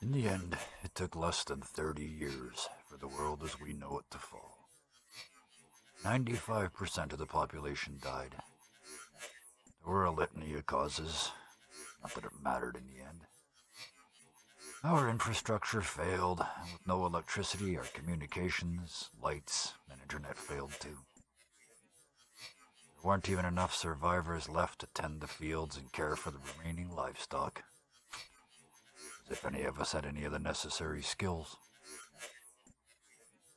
In the end, it took less than 30 years for the world as we know it to fall. 95% of the population died. There were a litany of causes, not that it mattered in the end. Our infrastructure failed, and with no electricity, our communications, lights, and internet failed too. There weren't even enough survivors left to tend the fields and care for the remaining livestock. As if any of us had any of the necessary skills.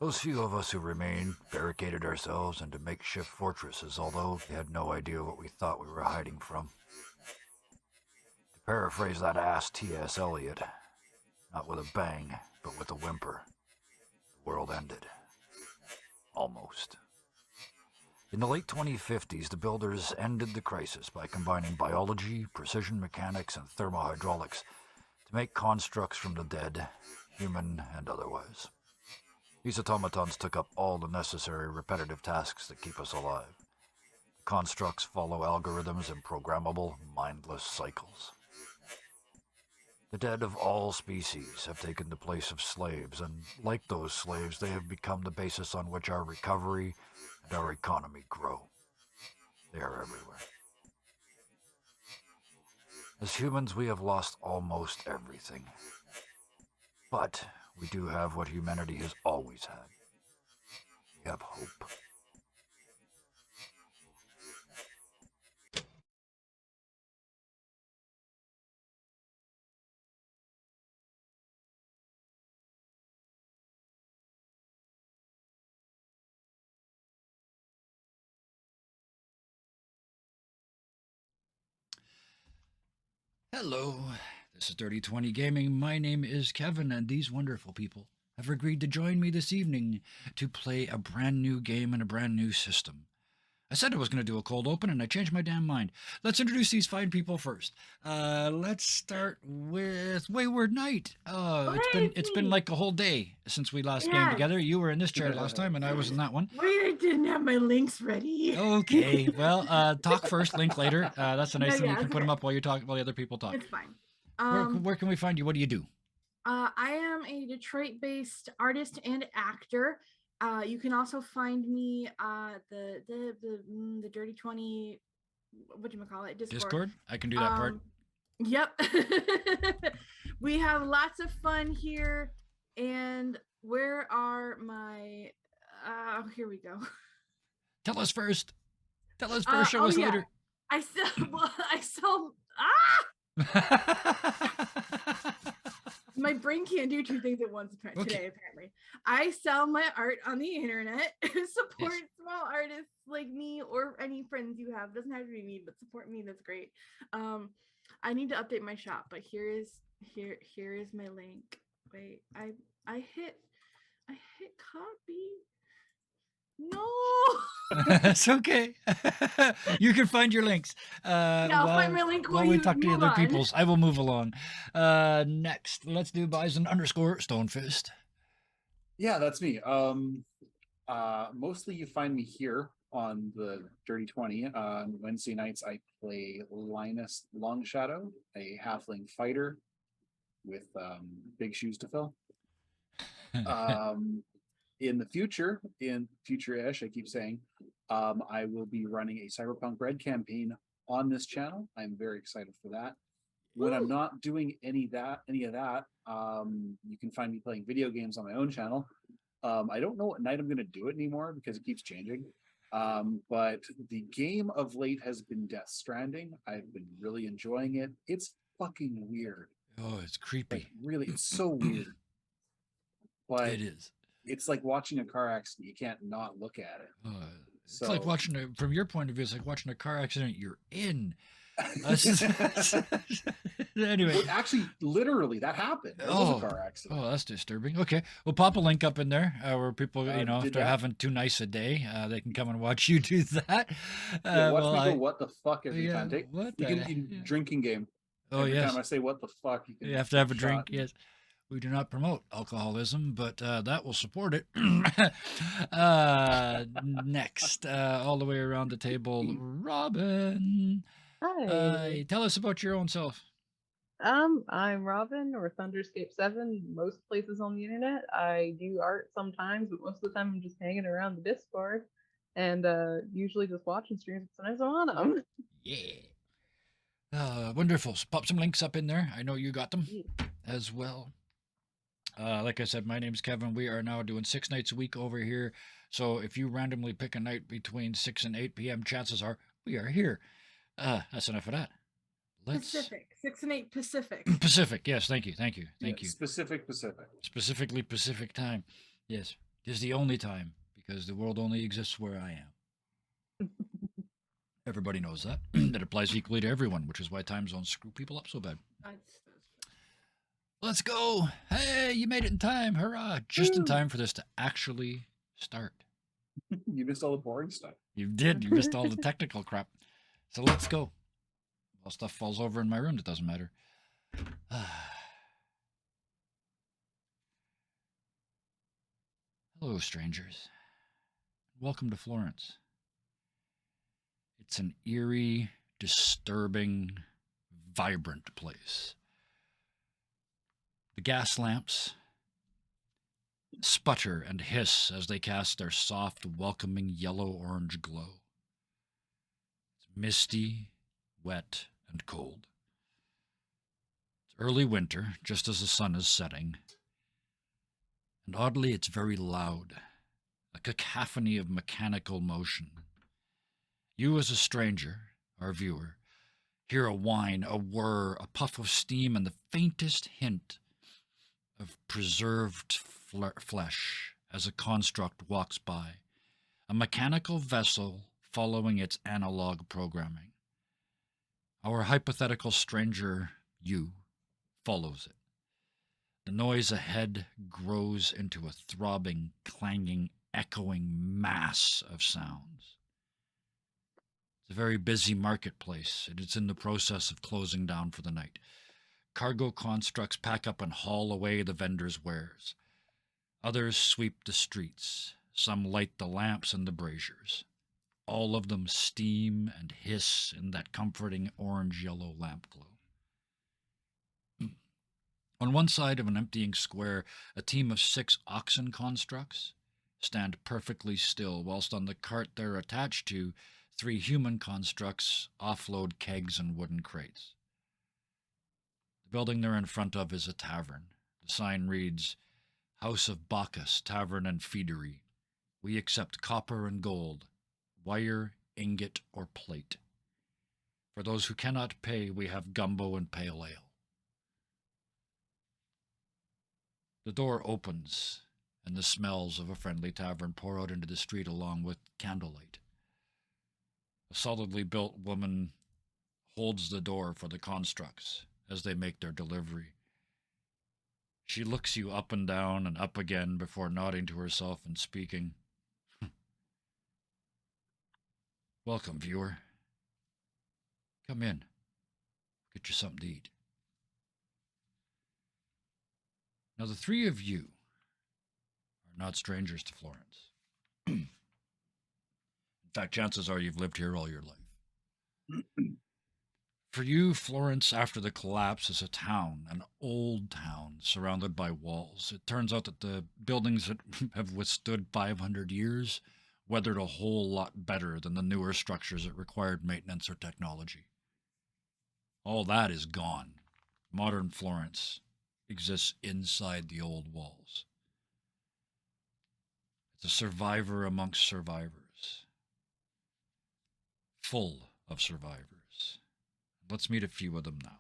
Those few of us who remained barricaded ourselves into makeshift fortresses, although we had no idea what we thought we were hiding from. To paraphrase that ass T.S. Eliot, not with a bang, but with a whimper, the world ended. Almost. In the late 2050s, the builders ended the crisis by combining biology, precision mechanics, and thermohydraulics to make constructs from the dead, human and otherwise. These automatons took up all the necessary repetitive tasks that keep us alive. The constructs follow algorithms and programmable, mindless cycles. The dead of all species have taken the place of slaves, and like those slaves, they have become the basis on which our recovery and our economy grow. They are everywhere. As humans, we have lost almost everything. But we do have what humanity has always had. We have hope. Hello, this is Dirty 20 Gaming. My name is Kevin, and these wonderful people have agreed to join me this evening to play a brand new game and a brand new system. I said I was going to do a cold open, and I changed my damn mind. Let's introduce these fine people first. Let's start with Wayward Knight. It's been like a whole day since we last gamed together. You were in this chair last time, and I was in that one. Wait, I didn't have my links ready. Okay, well, talk first, link later. That's a nice thing. You can put them okay. up while you talk, while the other people talk. It's fine. Where can we find you? What do you do? I am a Detroit-based artist and actor. You can also find me the Dirty 20, what do you call it? Discord? I can do that part. Yep. We have lots of fun here. And where are my here we go. Tell us first. Show us later. I sell my brain can't do two things at once today, apparently. I sell my art on the internet. Support small artists like me or any friends you have. Doesn't have to be me, but support me. That's great. I need to update my shop, but here is my link. Wait, I hit copy. No. It's okay. You can find your links. I'll find my link while we talk to the other people's. I will move along. Next, let's do Bison_Stonefist. Yeah, that's me. Mostly you find me here on the Dirty 20. On Wednesday nights, I play Linus Longshadow, a halfling fighter with big shoes to fill. In the future, in future-ish, I keep saying, I will be running a Cyberpunk Red campaign on this channel. I'm very excited for that. When I'm not doing any of that, you can find me playing video games on my own channel. I don't know what night I'm going to do it anymore because it keeps changing. But the game of late has been Death Stranding. I've been really enjoying it. It's fucking weird. Oh, it's creepy. Like, really, it's so weird. But it is. It's like watching a car accident. You can't not look at it. It's like watching from your point of view, it's like watching a car accident you're in. Anyway. Well, actually, literally, that happened. It was a car accident. Oh, that's disturbing. Okay. We'll pop a link up in there where people, if they're having too nice a day, they can come and watch you do that. Watch me go, what the fuck, every time. Drinking game. Every time I say, what the fuck, you have to have a drink, yes. We do not promote alcoholism, but that will support it. Next, all the way around the table, Robin. Hi. Tell us about your own self. I'm Robin or Thunderscape7, most places on the internet. I do art sometimes, but most of the time I'm just hanging around the Discord and usually just watching streams, but sometimes I'm on them. Yeah. Wonderful. So pop some links up in there. I know you got them as well. Like I said, my name's Kevin. We are now doing 6 nights a week over here. So if you randomly pick a night between 6 and 8 p.m., chances are we are here. That's enough of that. Pacific, 6 and 8 Pacific. Pacific, yes, thank you. Pacific. Specifically Pacific time. Yes, it is the only time because the world only exists where I am. Everybody knows that. That applies equally to everyone, which is why time zones screw people up so bad. Let's go. Hey, you made it in time. Hurrah. Just in time for this to actually start. You missed all the boring stuff. You did. You missed all the technical crap. So let's go. Well, stuff falls over in my room. It doesn't matter. Hello, strangers. Welcome to Florence. It's an eerie, disturbing, vibrant place. The gas lamps sputter and hiss as they cast their soft, welcoming yellow-orange glow. It's misty, wet, and cold. It's early winter, just as the sun is setting. And oddly, it's very loud, a cacophony of mechanical motion. You as a stranger, our viewer, hear a whine, a whir, a puff of steam, and the faintest hint of preserved flesh as a construct walks by, a mechanical vessel following its analog programming. Our hypothetical stranger, you, follows it. The noise ahead grows into a throbbing, clanging, echoing mass of sounds. It's a very busy marketplace, and it's in the process of closing down for the night. Cargo constructs pack up and haul away the vendors' wares. Others sweep the streets. Some light the lamps and the braziers. All of them steam and hiss in that comforting orange-yellow lamp glow. On one side of an emptying square, a team of 6 oxen constructs stand perfectly still, whilst on the cart they're attached to, 3 human constructs offload kegs and wooden crates. The building they're in front of is a tavern. The sign reads, House of Bacchus Tavern and Feedery. We accept copper and gold, wire, ingot, or plate. For those who cannot pay, we have gumbo and pale ale. The door opens, and the smells of a friendly tavern pour out into the street along with candlelight. A solidly built woman holds the door for the constructs as they make their delivery. She looks you up and down and up again before nodding to herself and speaking. Welcome, viewer. Come in. Get you something to eat. Now, the 3 of you are not strangers to Florence. In fact, chances are you've lived here all your life. For you, Florence, after the collapse, is a town, an old town, surrounded by walls. It turns out that the buildings that have withstood 500 years weathered a whole lot better than the newer structures that required maintenance or technology. All that is gone. Modern Florence exists inside the old walls. It's a survivor amongst survivors. Full of survivors. Let's meet a few of them now.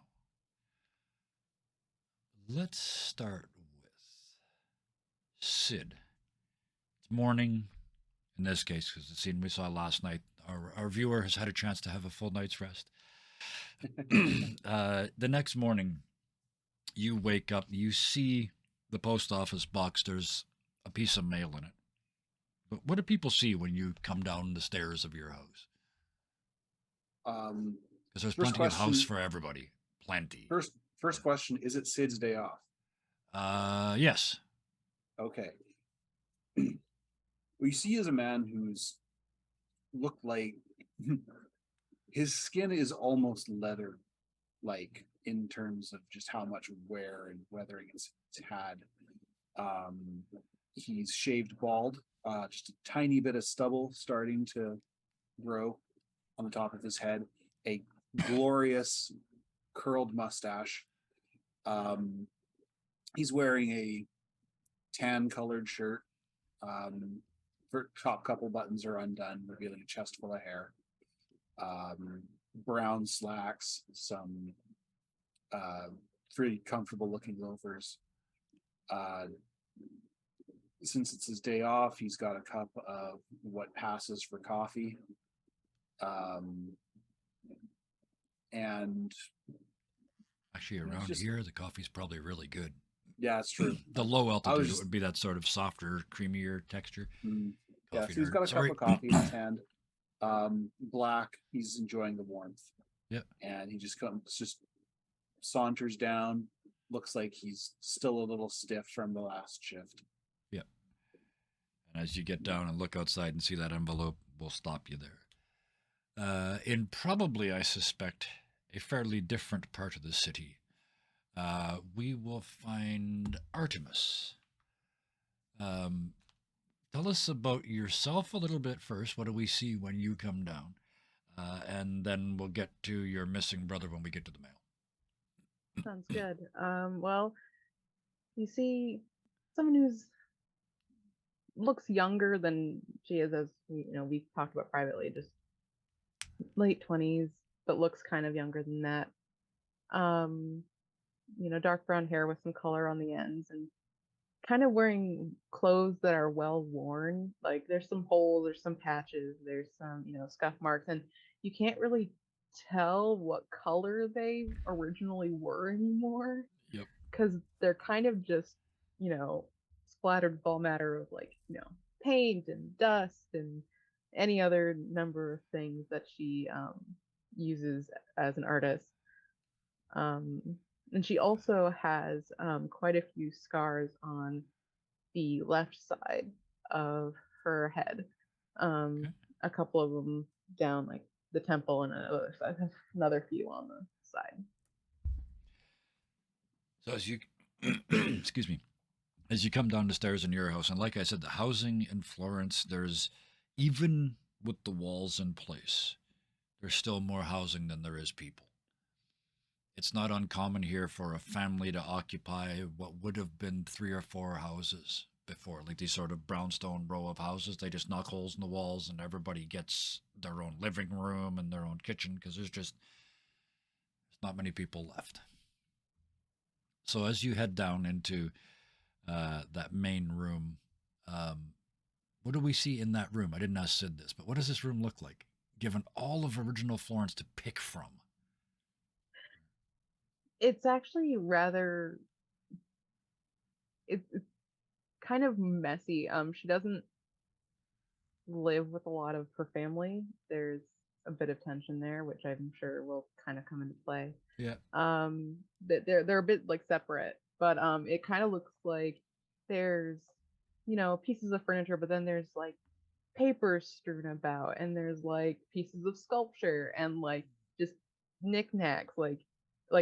Let's start with Sid. It's morning, in this case, because the scene we saw last night, our viewer has had a chance to have a full night's rest. The next morning, you wake up, you see the post office box, there's a piece of mail in it. But what do people see when you come down the stairs of your house? Because there's plenty of house for everybody. Plenty. First question, is it Sid's day off? Yes. Okay. We see as a man who's looked like his skin is almost leather. like in terms of just how much wear and weathering it's had. He's shaved bald, just a tiny bit of stubble starting to grow on the top of his head, a glorious curled mustache. He's wearing a tan colored shirt. For top couple buttons are undone, revealing a chest full of hair. Brown slacks, some pretty comfortable looking loafers. Since it's his day off, he's got a cup of what passes for coffee. And Actually, around just, here, the coffee's probably really good. yeah, it's true. The low altitude, just, it would be that sort of softer, creamier texture. Yeah, so he's got a cup of coffee in his hand. Black. He's enjoying the warmth. Yeah. And he just saunters down. Looks like he's still a little stiff from the last shift. Yeah. And as you get down and look outside and see that envelope, we'll stop you there. In probably, I suspect, a fairly different part of the city, we will find Artemis. Tell us about yourself a little bit first. What do we see when you come down? And then we'll get to your missing brother when we get to the mail. Sounds good. Well, you see someone who's looks younger than she is, as we talked about privately, just late 20s, but looks kind of younger than that. Dark brown hair with some color on the ends, and kind of wearing clothes that are well worn. Like there's some holes, there's some patches, there's some scuff marks, and you can't really tell what color they originally were anymore. Yep. Because they're kind of just splattered with all matter of paint and dust and any other number of things that she uses as an artist. And she also has quite a few scars on the left side of her head. Okay. A couple of them down like the temple, and another few on the side. So as you, excuse me, as you come down the stairs in your house, and like I said, the housing in Florence, there's, even with the walls in place, there's still more housing than there is people. It's not uncommon here for a family to occupy what would have been 3 or 4 houses before, like these sort of brownstone row of houses. They just knock holes in the walls and everybody gets their own living room and their own kitchen because there's not many people left. So as you head down into that main room, what do we see in that room? I didn't ask Sid this, but what does this room look like, given all of original Florence to pick from? It's actually rather, it's kind of messy. She doesn't live with a lot of her family. There's a bit of tension there, which I'm sure will kind of come into play. Yeah. They're a bit like separate, but it kind of looks like there's pieces of furniture, but then there's like papers strewn about, and there's like pieces of sculpture and like just knickknacks, like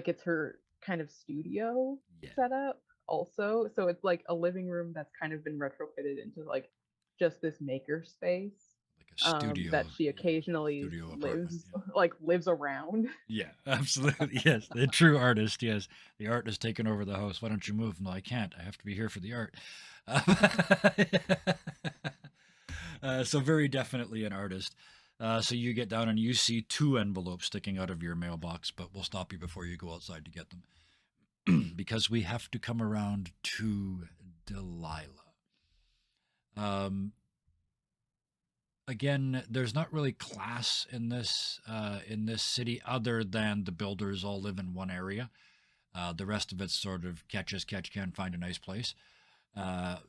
it's her kind of studio setup also. So it's like a living room that's kind of been retrofitted into like just this maker space, like a studio that she occasionally lives around. Yeah, absolutely. Yes, the true artist. Yes, the art has taken over the house. Why don't you move? No, I can't. I have to be here for the art. So very definitely an artist. So you get down and you see 2 envelopes sticking out of your mailbox, but we'll stop you before you go outside to get them because we have to come around to Delilah. Again, there's not really class in this city, other than the builders all live in one area. The rest of it's sort of catch as catch can, find a nice place.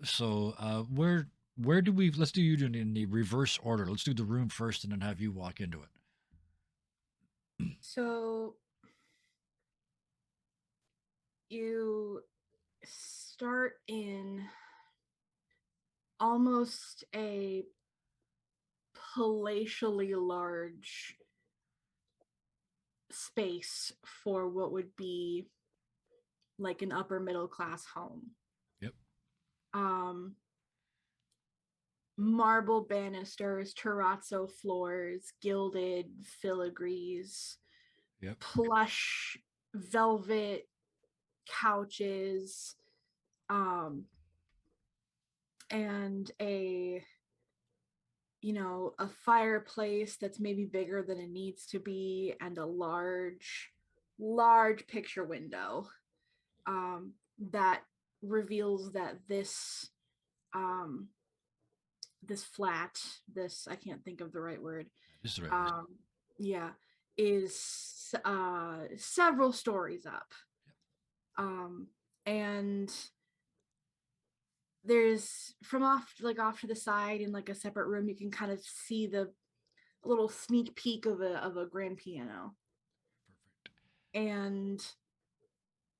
So where do we? Let's do you in the reverse order. Let's do the room first, and then have you walk into it. So you start in almost a palatially large space for what would be like an upper middle class home. Yep. Marble banisters, terrazzo floors, gilded filigrees, Yep. plush velvet couches, and a fireplace that's maybe bigger than it needs to be, and a large picture window that reveals that this flat, this, I can't think of the right word, That is the right word. yeah, is several stories up. And there's from off to the side in like a separate room, you can kind of see the little sneak peek of a grand piano. Perfect. And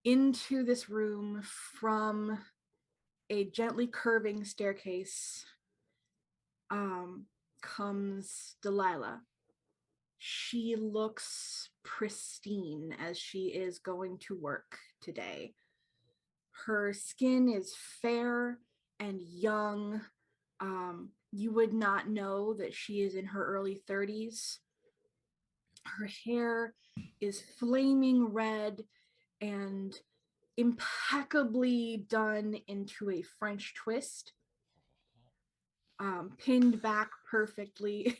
into this room from a gently curving staircase comes Delilah. She looks pristine as she is going to work today. Her skin is fair and young. You would not know that she is in her early 30s. Her hair is flaming red and impeccably done into a French twist, pinned back perfectly.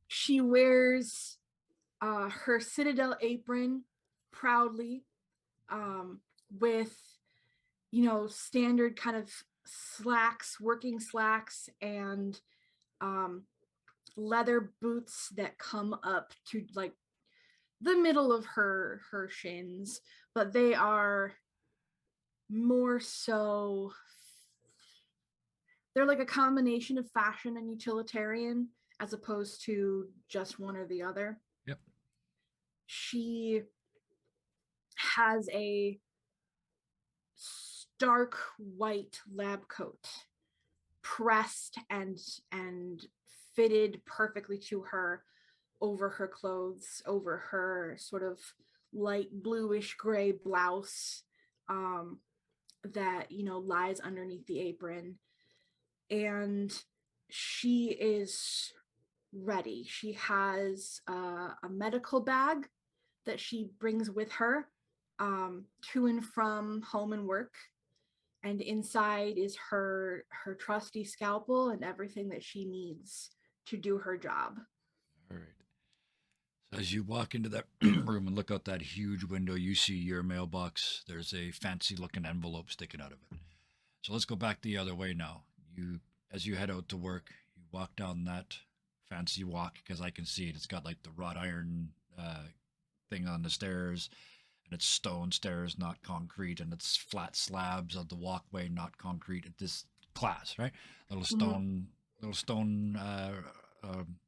She wears her Citadel apron proudly, with standard kind of slacks, working slacks, and leather boots that come up to like the middle of her shins, but they are more so, they're like a combination of fashion and utilitarian as opposed to just one or the other. Yep. She has a stark white lab coat, pressed and fitted perfectly to her over her clothes, over her sort of light bluish gray blouse that lies underneath the apron. And she is ready. She has a medical bag that she brings with her to and from home and work, and inside is her trusty scalpel and everything that she needs to do her job. All right. So as you walk into that room and look out that huge window, you see your mailbox. There's a fancy looking envelope sticking out of it. So let's go back the other way now. As you head out to work, you walk down that fancy walk, because I can see it. It's got like the wrought iron thing on the stairs, and it's stone stairs, not concrete, and it's flat slabs of the walkway, not concrete. At this class, right? Little stone,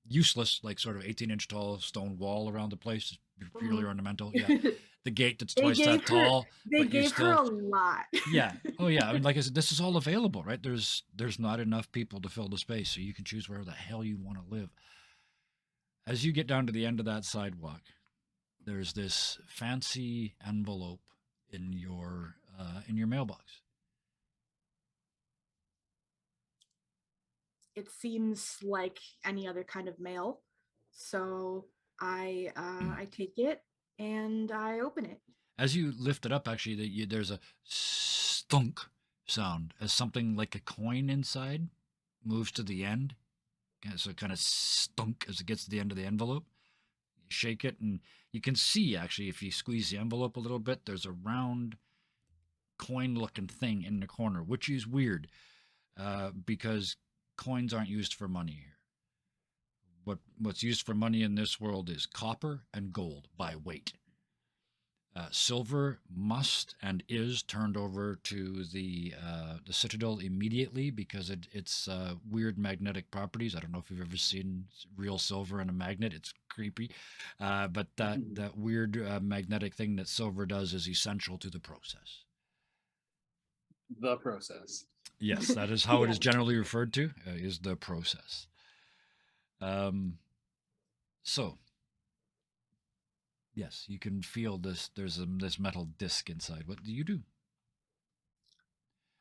useless, like sort of 18-inch tall stone wall around the place. It's purely ornamental. Yeah. The gate that's twice that tall. They gave her a lot. Yeah. Oh yeah. I mean, like I said, this is all available, right? There's not enough people to fill the space, so you can choose wherever the hell you want to live. As you get down to the end of that sidewalk, there's this fancy envelope in your mailbox. It seems like any other kind of mail, so I take it and I open it. As you lift it up, actually, there's a stunk sound as something like a coin inside moves to the end. So it kind of stunk as it gets to the end of the envelope. You shake it, and you can see, actually, if you squeeze the envelope a little bit, there's a round coin-looking thing in the corner, which is weird because coins aren't used for money here. What's used for money in this world is copper and gold by weight. Silver must and is turned over to the Citadel immediately because it's weird magnetic properties. I don't know if you've ever seen real silver in a magnet. It's creepy. But that weird magnetic thing that silver does is essential to the process. The process. Yes, that is how it is generally referred to, is the process. So Yes, you can feel this. There's this metal disc inside. What do you do?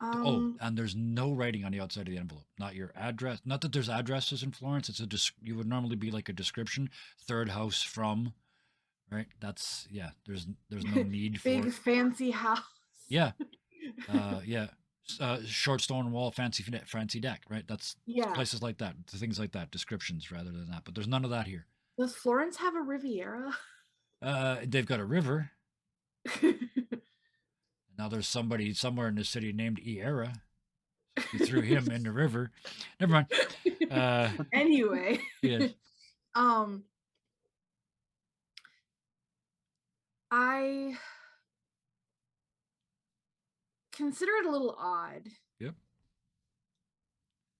Oh, Um, and there's no writing on the outside of the envelope. Not your address. Not that there's addresses in Florence. It's a you would normally be like a description. Third house from. Right. That's yeah. There's no need for. big fancy house. Yeah. Yeah. Short stone wall, fancy deck. Right. That's Yeah. places like that. Things like that. Descriptions rather than that. But there's none of that here. Does Florence have a Riviera? They've got a river. Now there's somebody somewhere in the city named Iera. You threw him in the river. Never mind. Anyway. Yes. I consider it a little odd. Yep.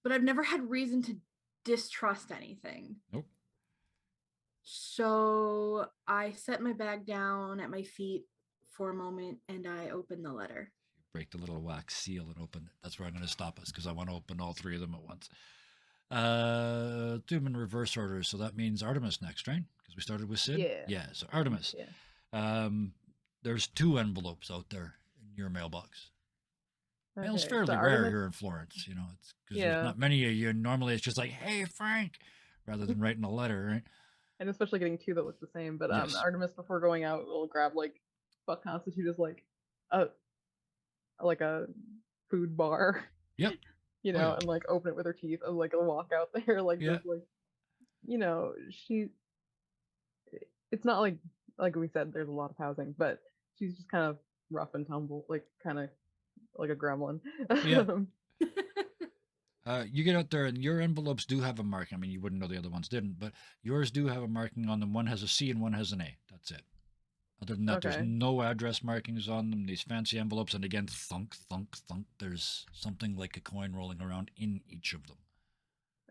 But I've never had reason to distrust anything. Nope. So I set my bag down at my feet for a moment and I open the letter. You break the little wax seal and open it. That's where I'm going to stop us because I want to open all three of them at once. Do them in reverse order. So that means Artemis next, right? Because we started with Sid. Yeah. Yeah. So Artemis. Yeah. There's 2 envelopes out there in your mailbox. Mail's Okay, fairly so rare Artemis- here in Florence. You know, it's because Yeah. there's not many of you. Normally, it's just like, "Hey, Frank," rather than writing a letter, right? And especially getting 2 that look the same. But Yes. Artemis, before going out, will grab like what constitute as like a food bar. Yep. You Oh, know, yeah. and like open it with her teeth and like walk out there like Yeah. this, like, you know, it's not like we said there's a lot of housing, but she's just kind of rough and tumble, like kind of like a gremlin. Yeah. You get out there, and your envelopes do have a marking. I mean, you wouldn't know the other ones didn't, but yours do have a marking on them. One has a C and one has an A. That's it. Other than that, there's Okay. no address markings on them. These fancy envelopes, and again, thunk, thunk, thunk. There's something like a coin rolling around in each of them.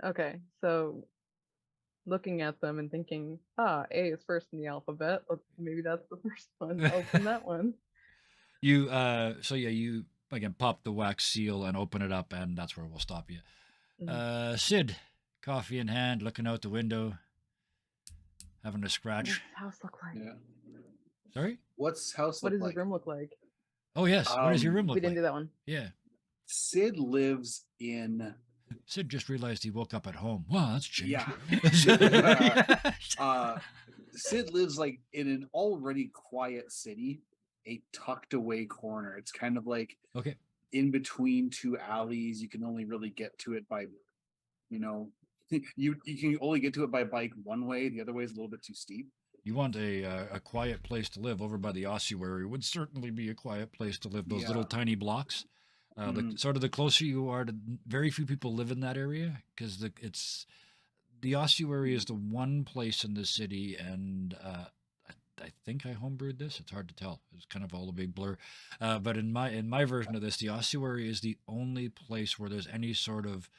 Okay, so looking at them and thinking, A is first in the alphabet. Maybe that's the first one. Open that one. You you again pop the wax seal and open it up, and that's where we'll stop you. Sid, coffee in hand, looking out the window, having a What does scratch. his house look like? Yeah. Sorry? What's house What look does like? his room look like? Oh yes. What does your room We look didn't do like? that one. Yeah. Sid lives in Sid just realized he woke up at home. Wow, that's changed. Yeah. Sid lives like in an already quiet city, a tucked away corner. It's kind of like Okay. in between 2 alleys. You can only really get to it by, you know, you can only get to it by bike one way. The other way is a little bit too steep. You want a quiet place to live over by the ossuary would certainly be a quiet place to live. Those little Yeah. tiny blocks. Mhm. Sort of the closer you are to, very few people live in that area because the ossuary is the one place in the city, and I think I homebrewed this. It's hard to tell. It's kind of all a big blur. But in my version of this, the ossuary is the only place where there's any sort of.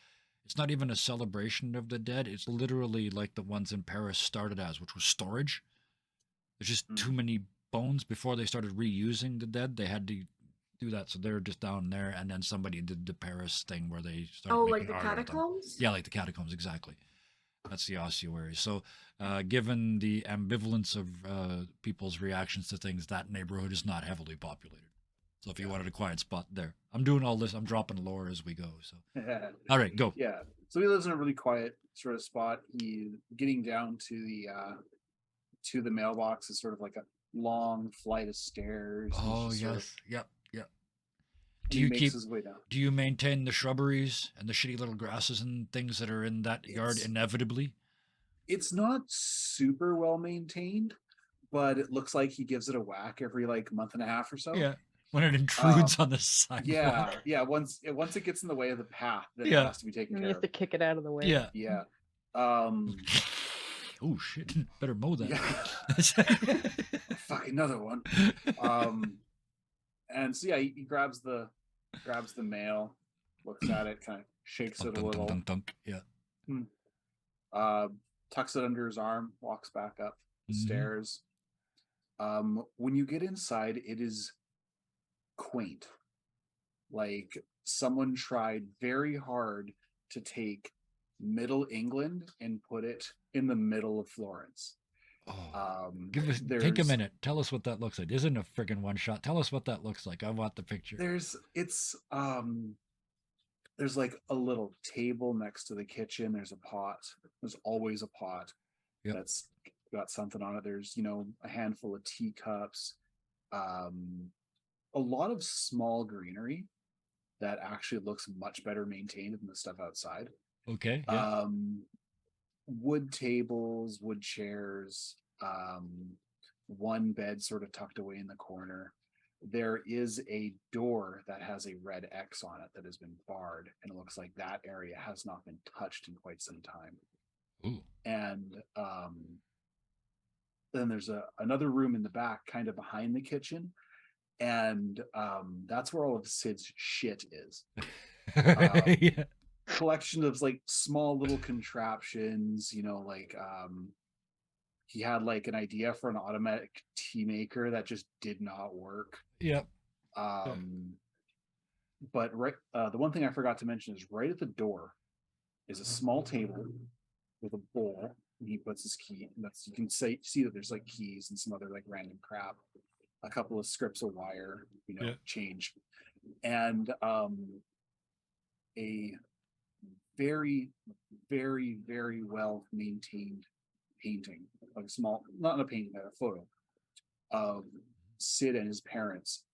It's not even a celebration of the dead. It's literally like the ones in Paris started as, which was storage. There's just too many bones. Before they started reusing the dead, they had to do that. So they're just down there, and then somebody did the Paris thing where they started Oh, making like the art of them. catacombs? Yeah, like the catacombs, exactly. That's the ossuary. So, given the ambivalence of people's reactions to things, that neighborhood is not heavily populated. So, if you wanted a quiet spot there, I'm doing all this. I'm dropping lore as we go. So, all right, go. Yeah. So he lives in a really quiet sort of spot. He getting down to the mailbox is sort of like a long flight of stairs. and he's Oh just sort of- yes, yep. he Do you makes keep? his way down. Do you maintain the shrubberies and the shitty little grasses and things that are in that yard It's- inevitably? It's not super well maintained, but it looks like he gives it a whack every like month and a half or so. Yeah, when it intrudes on the sidewalk. Yeah. Once it gets in the way of the path, then Yeah. it has to be taken And you care have of. to kick it out of the way. Yeah. Yeah. Oh shit! Better mow that. Fuck, another one. And so yeah, he grabs the mail, looks at it, kind of shakes it a Dunk, little, dunk, dunk, dunk. Yeah. tucks it under his arm, walks back up the Mhm. stairs. When you get inside, it is quaint. Like someone tried very hard to take Middle England and put it in the middle of Florence. Oh, take a There's minute. Tell us what that looks like. Isn't a friggin' one shot. Tell us what that looks like. I want the picture. there's like a little table next to the kitchen. There's a pot. There's always a pot Yep. that's got something on it. There's, a handful of teacups, a lot of small greenery that actually looks much better maintained than the stuff outside. Okay. Yeah. Wood tables, wood chairs, one bed sort of tucked away in the corner. There is a door that has a red X on it that has been barred, and it looks like that area has not been touched in quite some time. Ooh. And then there's another room in the back, kind of behind the kitchen, and that's where all of Sid's shit is. Yeah. Collection of like small little contraptions, he had like an idea for an automatic tea maker that just did not work. Yep. But the one thing I forgot to mention is right at the door is a small table with a bowl, and he puts his key. And you can see that there's like keys and some other like random crap, a couple of strips of wire, change, and a very, very, very well maintained painting, like small, not a painting, a photo of Sid and his parents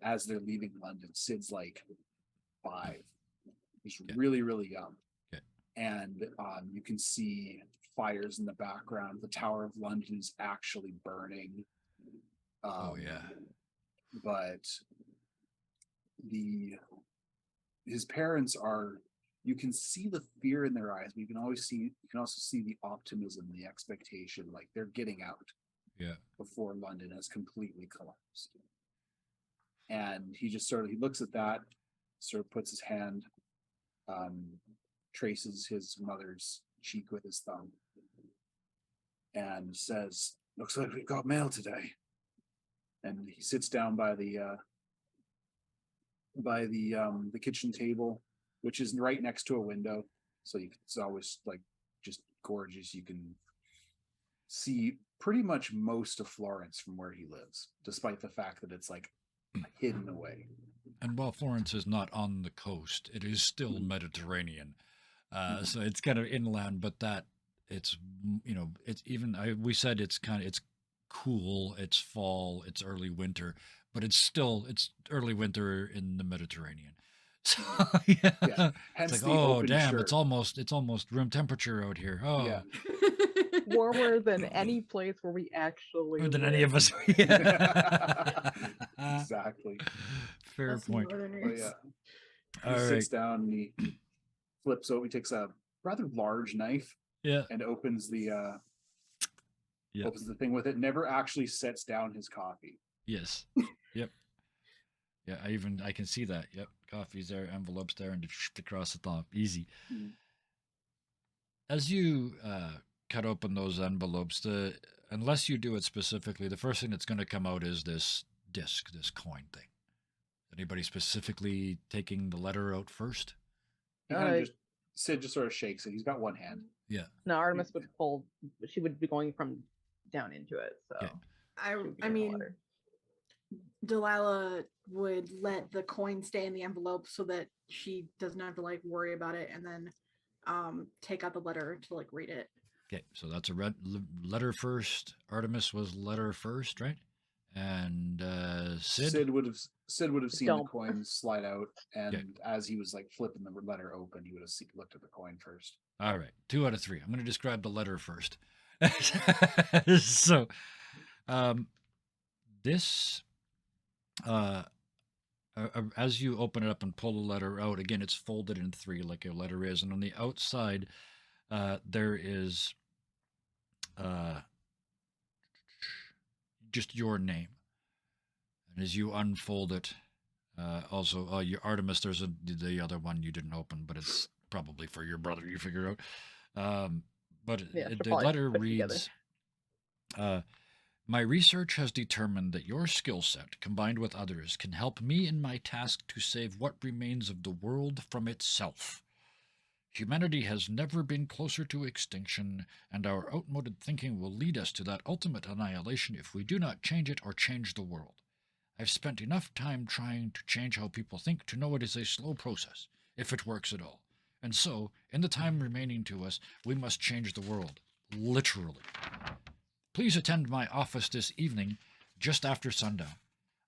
as they're leaving London. Sid's like 5. He's really, really young. Okay. And you can see fires in the background. The Tower of London is actually burning. Oh yeah. But his parents are, you can see the fear in their eyes, but you can also see the optimism, the expectation, like they're getting out. Yeah. Before London has completely collapsed. And he just he looks at that, sort of puts his hand, traces his mother's cheek with his thumb, and says, "Looks like we've got mail today." And he sits down by the kitchen table, which is right next to a window, so it's always like just gorgeous. You can see pretty much most of Florence from where he lives, despite the fact that it's like hidden away. And while Florence is not on the coast, it is still Mediterranean. So it's kind of inland, but it's we said it's cool, it's fall, it's early winter, but it's early winter in the Mediterranean. So yeah. Hence it's the like, oh open damn, shirt. it's almost room temperature out here. Oh Yeah. Warmer than any place where we actually more than live. any of us. Yeah. Exactly. Fair Us point. Northerners. Yeah. He All sits down and he flips over. He takes a rather large knife. Yeah. And opens the thing with it. Never actually sets down his coffee. Yes. Yep. Yeah, I can see that. Yep. Coffee's there, envelopes there, and across the top. Easy. Mm. As you cut open those envelopes, unless you do it specifically, the first thing that's going to come out is this disc, this coin thing. Anybody specifically taking the letter out first? Sid just sort of shakes it. He's got one hand. Yeah. No, Artemis would pull. She would be going from down into it. So Okay. I mean, Delilah would let the coin stay in the envelope so that she doesn't have to like worry about it, and then take out the letter to like read it. Okay, so that's a letter first. Artemis was letter first, right? And Sid would have seen the coin slide out, and as he was like flipping the letter open, he would have looked at the coin first. All right, 2 out of 3. I'm going to describe the letter first. So, this, as you open it up and pull the letter out, again, it's folded in 3 like a letter is, and on the outside, there is just your name. And as you unfold it, also your Artemis, there's the other one you didn't open, but it's probably for your brother. You figure out. But the letter reads, "My research has determined that your skill set, combined with others, can help me in my task to save what remains of the world from itself. Humanity has never been closer to extinction, and our outmoded thinking will lead us to that ultimate annihilation if we do not change it or change the world. I've spent enough time trying to change how people think to know it is a slow process, if it works at all. And so, in the time remaining to us, we must change the world. Literally. Please attend my office this evening, just after sundown.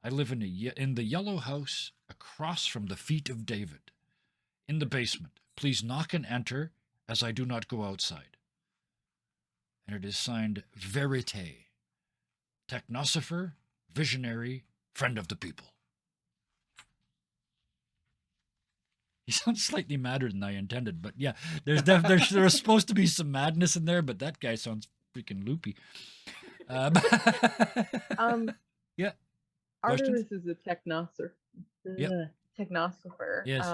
I live in the yellow house across from the feet of David. In the basement. Please knock and enter, as I do not go outside. And it is signed Verite, Technosopher, Visionary, Friend of the People. He sounds slightly madder than I intended, but yeah, there's supposed to be some madness in there, but that guy sounds freaking loopy. Yeah. Questions? Artemis is a Yep. technosopher. Yes.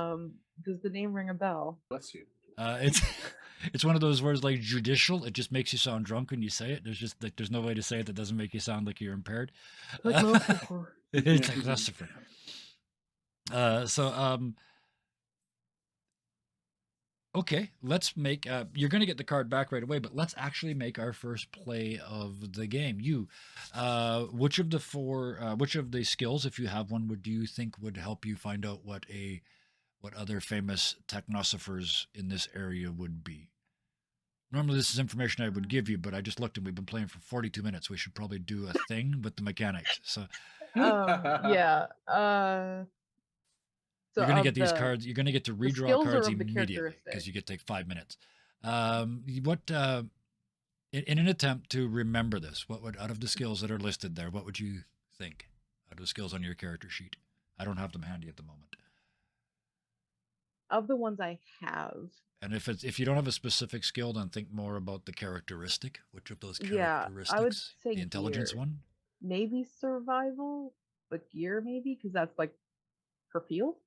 Does the name ring a bell? Bless you. It's one of those words like judicial. It just makes you sound drunk when you say it. There's no way to say it that doesn't make you sound like you're impaired. Technosopher. Technosopher. Okay, let's make. You're going to get the card back right away, but let's actually make our first play of the game. Which of the skills, if you have one, do you think would help you find out what other famous technosophers in this area would be? Normally, this is information I would give you, but I just looked and we've been playing for 42 minutes. We should probably do a thing with the mechanics. So, Yeah. So you're going to get these cards. You're going to get to redraw skills cards are of the immediately because characteristic. you get to take 5 minutes. In an attempt to remember this, what would out of the skills that are listed there, what would you think out of the skills on your character sheet? I don't have them handy at the moment. Of the ones I have. And if you don't have a specific skill, then think more about the characteristic. Which of those Yeah, characteristics? I would say the intelligence gear. one. Maybe survival, but gear maybe because that's like her field.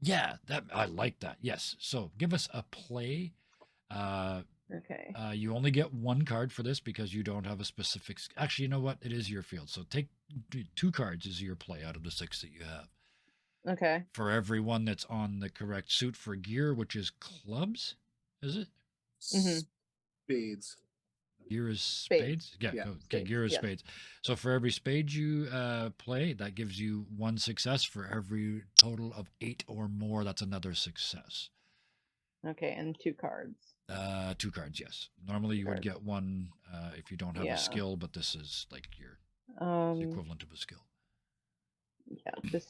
Yeah, I like that. Yes. So give us a play. Okay. You only get one card for this because you don't have a specific. Actually, you know what? It is your field. So take 2 cards as your play out of the 6 that you have. Okay. For every one that's on the correct suit for gear, which is clubs, is it? Spades. Gear is spades? Yeah. Okay, spades, gear is yes. spades. So for every spade you play, that gives you 1 success. For every total of 8 or more, that's another success. Okay, and 2 cards. 2 cards, yes. Normally you would get 1 if you don't have a skill, but this is like the equivalent of a skill. Yeah, just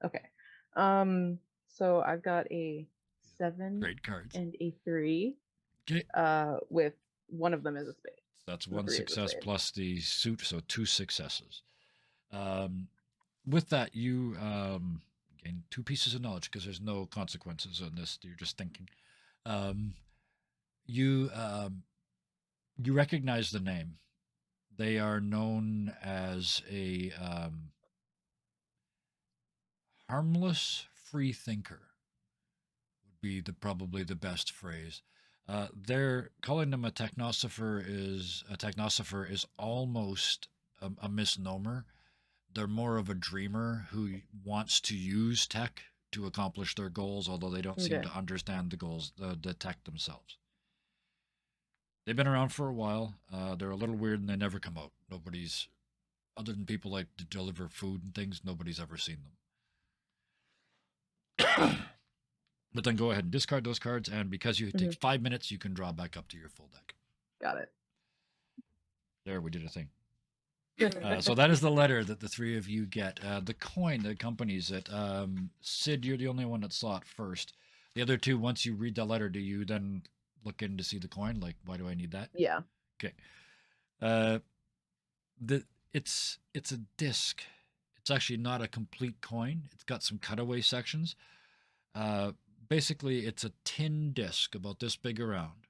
okay. So I've got a 7 Great cards. and a 3. Okay. With one of them as a spade. That's 1 success plus the suit, so 2 successes. With that, you gain 2 pieces of knowledge because there's no consequences on this. You're just thinking. You recognize the name. They are known as a harmless free thinker. Would be probably the best phrase. They're calling them a technosopher is almost a misnomer. They're more of a dreamer who wants to use tech to accomplish their goals, although they don't seem to understand the goals, the tech themselves. They've been around for a while. They're a little weird and they never come out. Nobody's, other than people like to deliver food and things, nobody's ever seen them. But then go ahead and discard those cards, and because you take 5 minutes, you can draw back up to your full deck. Got it. There, we did a thing. So that is the letter that the 3 of you get. The coin that accompanies it. Sid, you're the only one that saw it first. The other 2, once you read the letter, do you then look in to see the coin? Like, why do I need that? Yeah. Okay. It's a disc. It's actually not a complete coin. It's got some cutaway sections. Basically, it's a tin disc about this big around.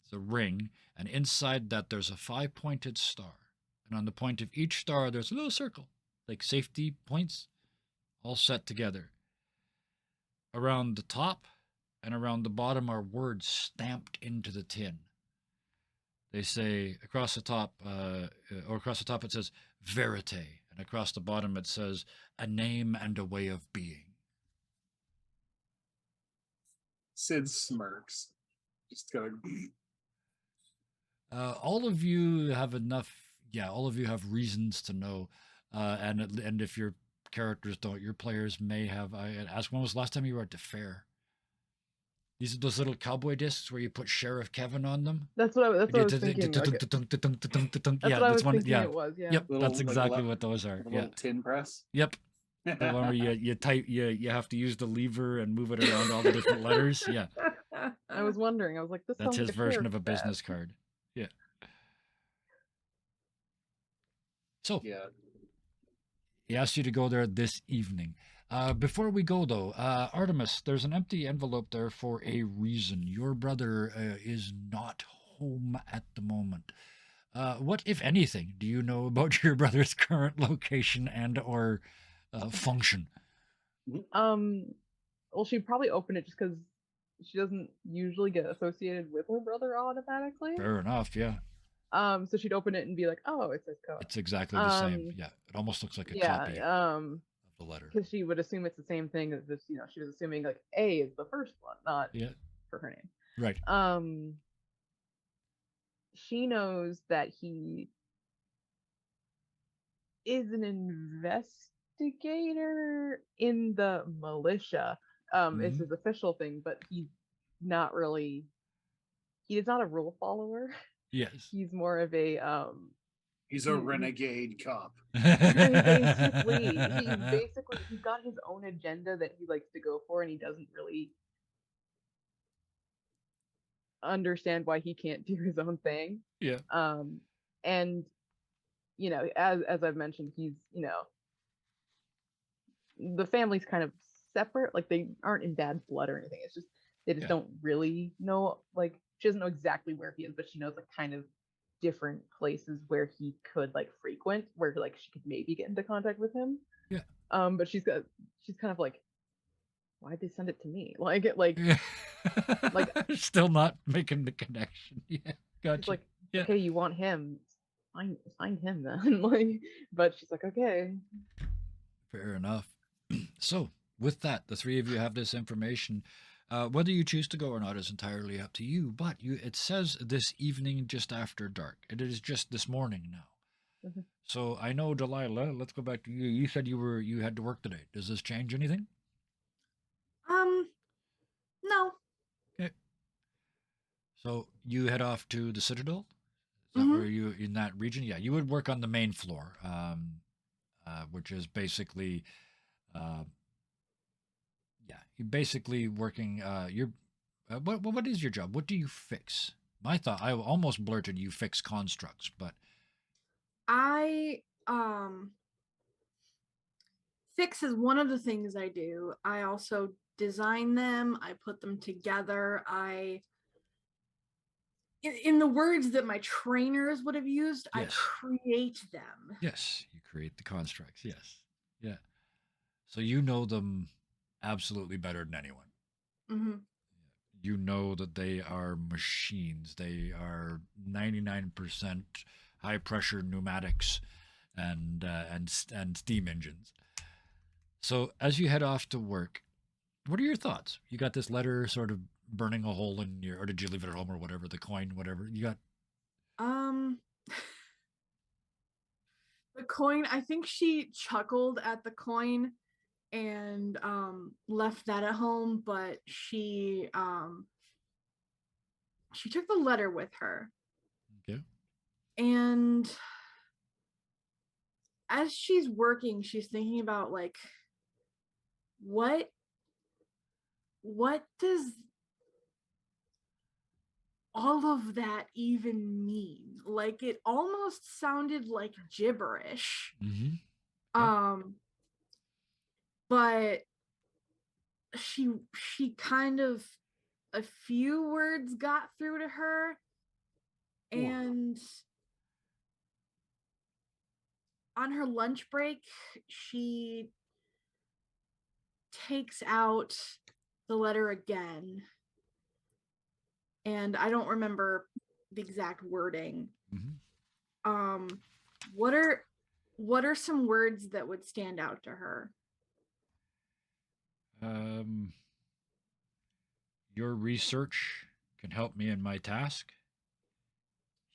It's a ring, and inside that there's a 5-pointed star. And on the point of each star, there's a little circle, like safety points, all set together. Around the top and around the bottom are words stamped into the tin. They say across the top it says Verite, and across the bottom it says a name and a way of being. Sid smirks. Just going. All of you have enough. Yeah, all of you have reasons to know, and if your characters don't, your players may have. I asked when was the last time you were at the fair? These are those little cowboy discs where you put Sheriff Kevin on them. That's what I was thinking. Okay. That's Yeah, what I that's was one. thinking Yeah, it was. Yeah. yep, Little, that's like, exactly what those are. A Yeah, little tin press. yep. The one where you type, you have to use the lever and move it around all the different letters. Yeah, I was wondering. I was like, this that's sounds his like a version sheriff's of a business desk. card. Yeah. So Yeah. he asked you to go there this evening. Before we go, though, Artemis, there's an empty envelope there for a reason. Your brother is not home at the moment. What, if anything, do you know about your brother's current location and or function? Well, she'd probably open it just because she doesn't usually get associated with her brother automatically. Fair enough, yeah. So she'd open it and be like, "Oh, it says code." It's exactly the same. Yeah, it almost looks like a copy of the letter. Because she would assume it's the same thing as this. She was assuming like A is the first one, not for her name. Right. She knows that he is an investigator in the militia. It's his official thing, but he's not really. He is not a rule follower. Yes. He's more of a He's a renegade cop. Basically, he's got his own agenda that he likes to go for, and he doesn't really understand why he can't do his own thing. Yeah. And as I've mentioned, he's the family's kind of separate. Like they aren't in bad blood or anything. It's just they just don't really know. Like she doesn't know exactly where he is, but she knows like kind of different places where he could like frequent, where like she could maybe get into contact with him. Yeah. But she's kind of like, why'd they send it to me? Like still not making the connection. Yeah, gotcha. It's like, okay, you want him? Find him then. Like, but she's like, okay. Fair enough. So, with that, the three of you have this information. Whether you choose to go or not is entirely up to you. But it says this evening, just after dark. It is just this morning now. Mm-hmm. So I know, Delilah. Let's go back to you. You said you had to work today. Does this change anything? No. Okay. So you head off to the Citadel. Is that where you in that region? Yeah, you would work on the main floor, which is basically, you're basically working. What is your job? What do you fix? I almost blurted you fix constructs, but I fix is one of the things I do. I also design them. I put them together. In the words that my trainers would have used, yes. I create them. Yes, you create the constructs. Yes, yeah. So you know them absolutely better than anyone. Mm-hmm. You know that they are machines. They are 99% high pressure pneumatics and steam engines. So as you head off to work, what are your thoughts? You got this letter sort of burning a hole in your, or did you leave it at home or whatever, the coin, whatever you got? The coin, I think she chuckled at the coin and left that at home, but she took the letter with her. Okay. And as she's working, she's thinking about like what does all of that even mean? Like it almost sounded like gibberish. Mm-hmm. But she kind of, a few words got through to her, and on her lunch break she takes out the letter again, and I don't remember the exact wording. Mm-hmm. What are some words that would stand out to her? Your research can help me in my task.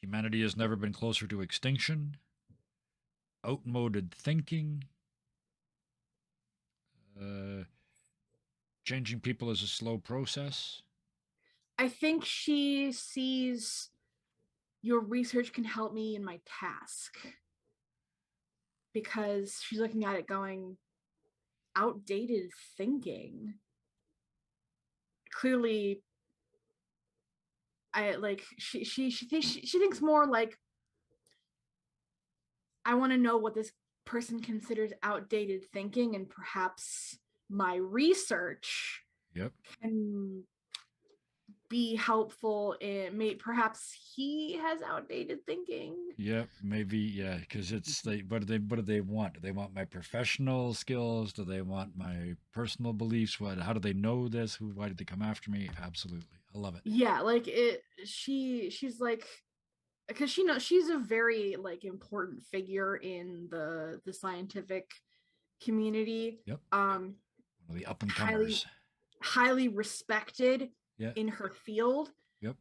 Humanity has never been closer to extinction. Outmoded thinking. Uh, Changing people is a slow process. I think she sees your research can help me in my task because she's looking at it going, outdated thinking. Clearly, I like she thinks more like, I want to know what this person considers outdated thinking, and perhaps my research Yep. can be helpful in perhaps he has outdated thinking. Yep. Maybe. Yeah. Because it's like, what do they want? Do they want my professional skills? Do they want my personal beliefs? What? How do they know this? Who? Why did they come after me? Absolutely. I love it. Yeah, like it. She's like, because she knows she's a very like important figure in the scientific community. Yep. Um, One of the up and highly comers. highly respected Yeah. in her field. Yep.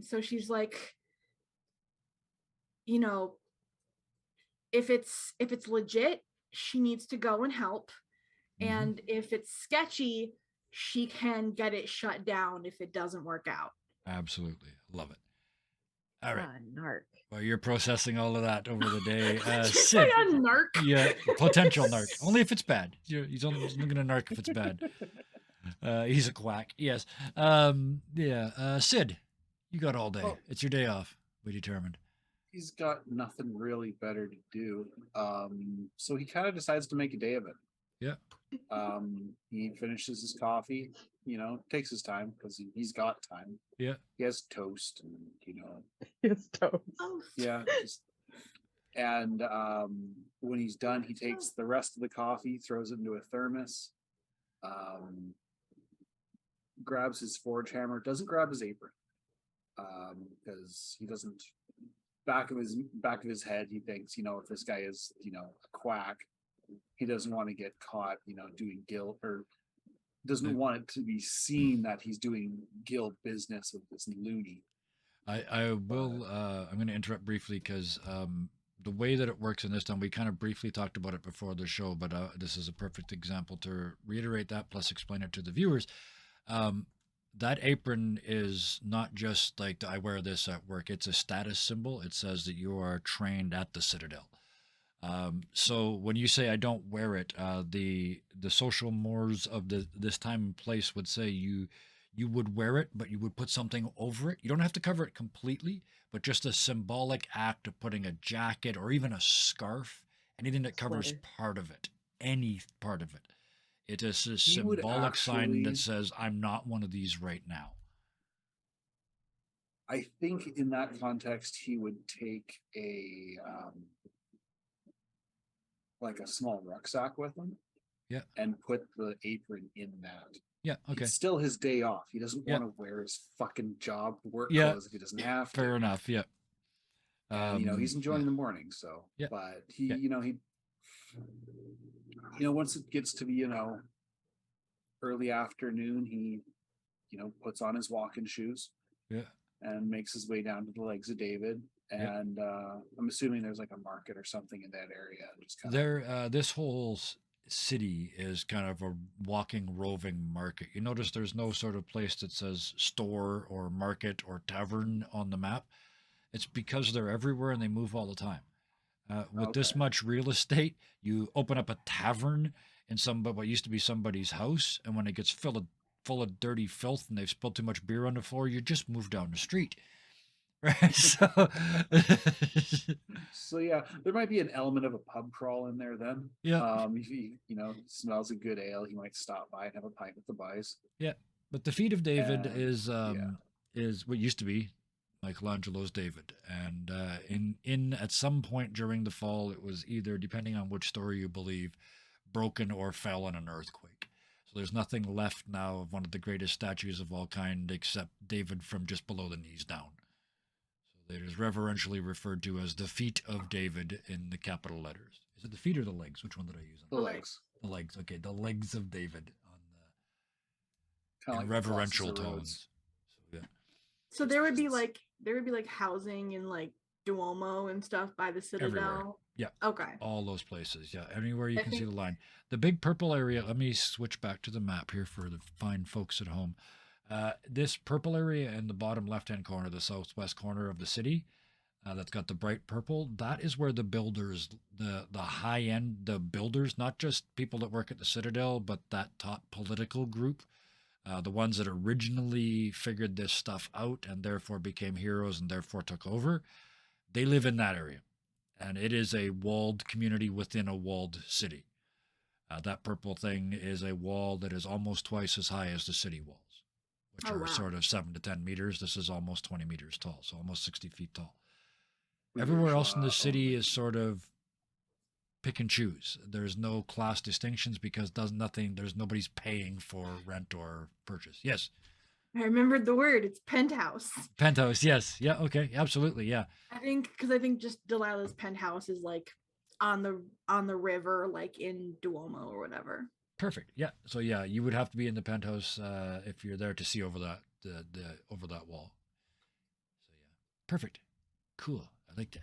So she's like, you know, if it's legit, she needs to go and help. Mhm. And if it's sketchy, she can get it shut down if it doesn't work out. Absolutely. Love it. All right. Narc. Well, you're processing all of that over the day. Did you Sid. say a narc? Yeah, potential narc. Only if it's bad. He's only going to narc if it's bad. He's a quack. Yes. Yeah. Sid, you got all day. Oh. It's your day off. We determined. He's got nothing really better to do. So he kind of decides to make a day of it. Yeah. He finishes his coffee, takes his time because he's got time. Yeah. He has toast and, His toes. Oh, yeah. And when he's done, he takes the rest of the coffee, throws it into a thermos, grabs his forge hammer, doesn't grab his apron because he doesn't. Back of his head, he thinks, if this guy is, a quack, he doesn't want to get caught, doing guild, or doesn't want it to be seen that he's doing guild business with this loony. I will. I'm going to interrupt briefly because the way that it works in this time, we kind of briefly talked about it before the show, but this is a perfect example to reiterate that, plus explain it to the viewers. That apron is not just like I wear this at work. It's a status symbol. It says that you are trained at the Citadel. So when you say I don't wear it, the social mores of this time and place would say you would wear it, but you would put something over it. You don't have to cover it completely, but just a symbolic act of putting a jacket or even a scarf, anything that covers Sweater. part of it, any part of it. It is a He would symbolic sign actually- that says I'm not one of these right now. I think in that context, he would take like a small rucksack with him. Yeah. And put the apron in that. Yeah. Okay. It's still his day off. He doesn't Yeah. want to wear his fucking job work Yeah. clothes if he doesn't have to. Fair enough. Yeah. And, he's enjoying yeah. the morning, so. Yeah. But he, Yeah. Once it gets to be, early afternoon, he, puts on his walking shoes. Yeah. And makes his way down to the Legs of David. And I'm assuming there's like a market or something in that area. Just kind There, this whole city is kind of a walking, roving market. You notice there's no sort of place that says store or market or tavern on the map. It's because they're everywhere and they move all the time. With this Okay. much real estate, you open up a tavern in what used to be somebody's house, and when it gets full of dirty filth and they've spilled too much beer on the floor, you just move down the street. Right. So yeah, there might be an element of a pub crawl in there then. Yeah. If he, smells a good ale, he might stop by and have a pint with the boys. Yeah. But the feet of David And, is what used to be Michelangelo's David. And in at some point during the fall, it was either, depending on which story you believe, broken or fell in an earthquake. So there's nothing left now of one of the greatest statues of all kind except David from just below the knees down. So it is reverentially referred to as the feet of David in the capital letters. Is it the feet or the legs? Which one did I use? The legs. The legs. Okay, the legs of David Kind in of like the reverential Colossus of Rhodes. tones. So, yeah. So Just there would be presence. like housing in like Duomo and stuff by the Everywhere. Citadel. Yeah. Okay. All those places. Yeah. Anywhere you I can see think the line. The big purple area, let me switch back to the map here for the fine folks at home. This purple area in the bottom left-hand corner, the southwest corner of the city, that's got the bright purple, that is where the builders, the high-end, the builders, not just people that work at the Citadel, but that top political group, the ones that originally figured this stuff out and therefore became heroes and therefore took over, they live in that area. And it is a walled community within a walled city. That purple thing is a wall that is almost twice as high as the city walls, which Oh, are wow. sort of 7 to 10 meters. This is almost 20 meters tall, so almost 60 feet tall. Weird. Everywhere else in the Oh, city my- is sort of pick and choose. There's no class distinctions because there's nobody's paying for rent or purchase. Yes. I remembered the word. It's penthouse. Penthouse, yes. Yeah, okay. Absolutely, yeah. I think just Delilah's penthouse is like on the river, like in Duomo or whatever. Perfect. Yeah. So yeah, you would have to be in the penthouse if you're there to see over that the over that wall. So yeah. Perfect. Cool. I like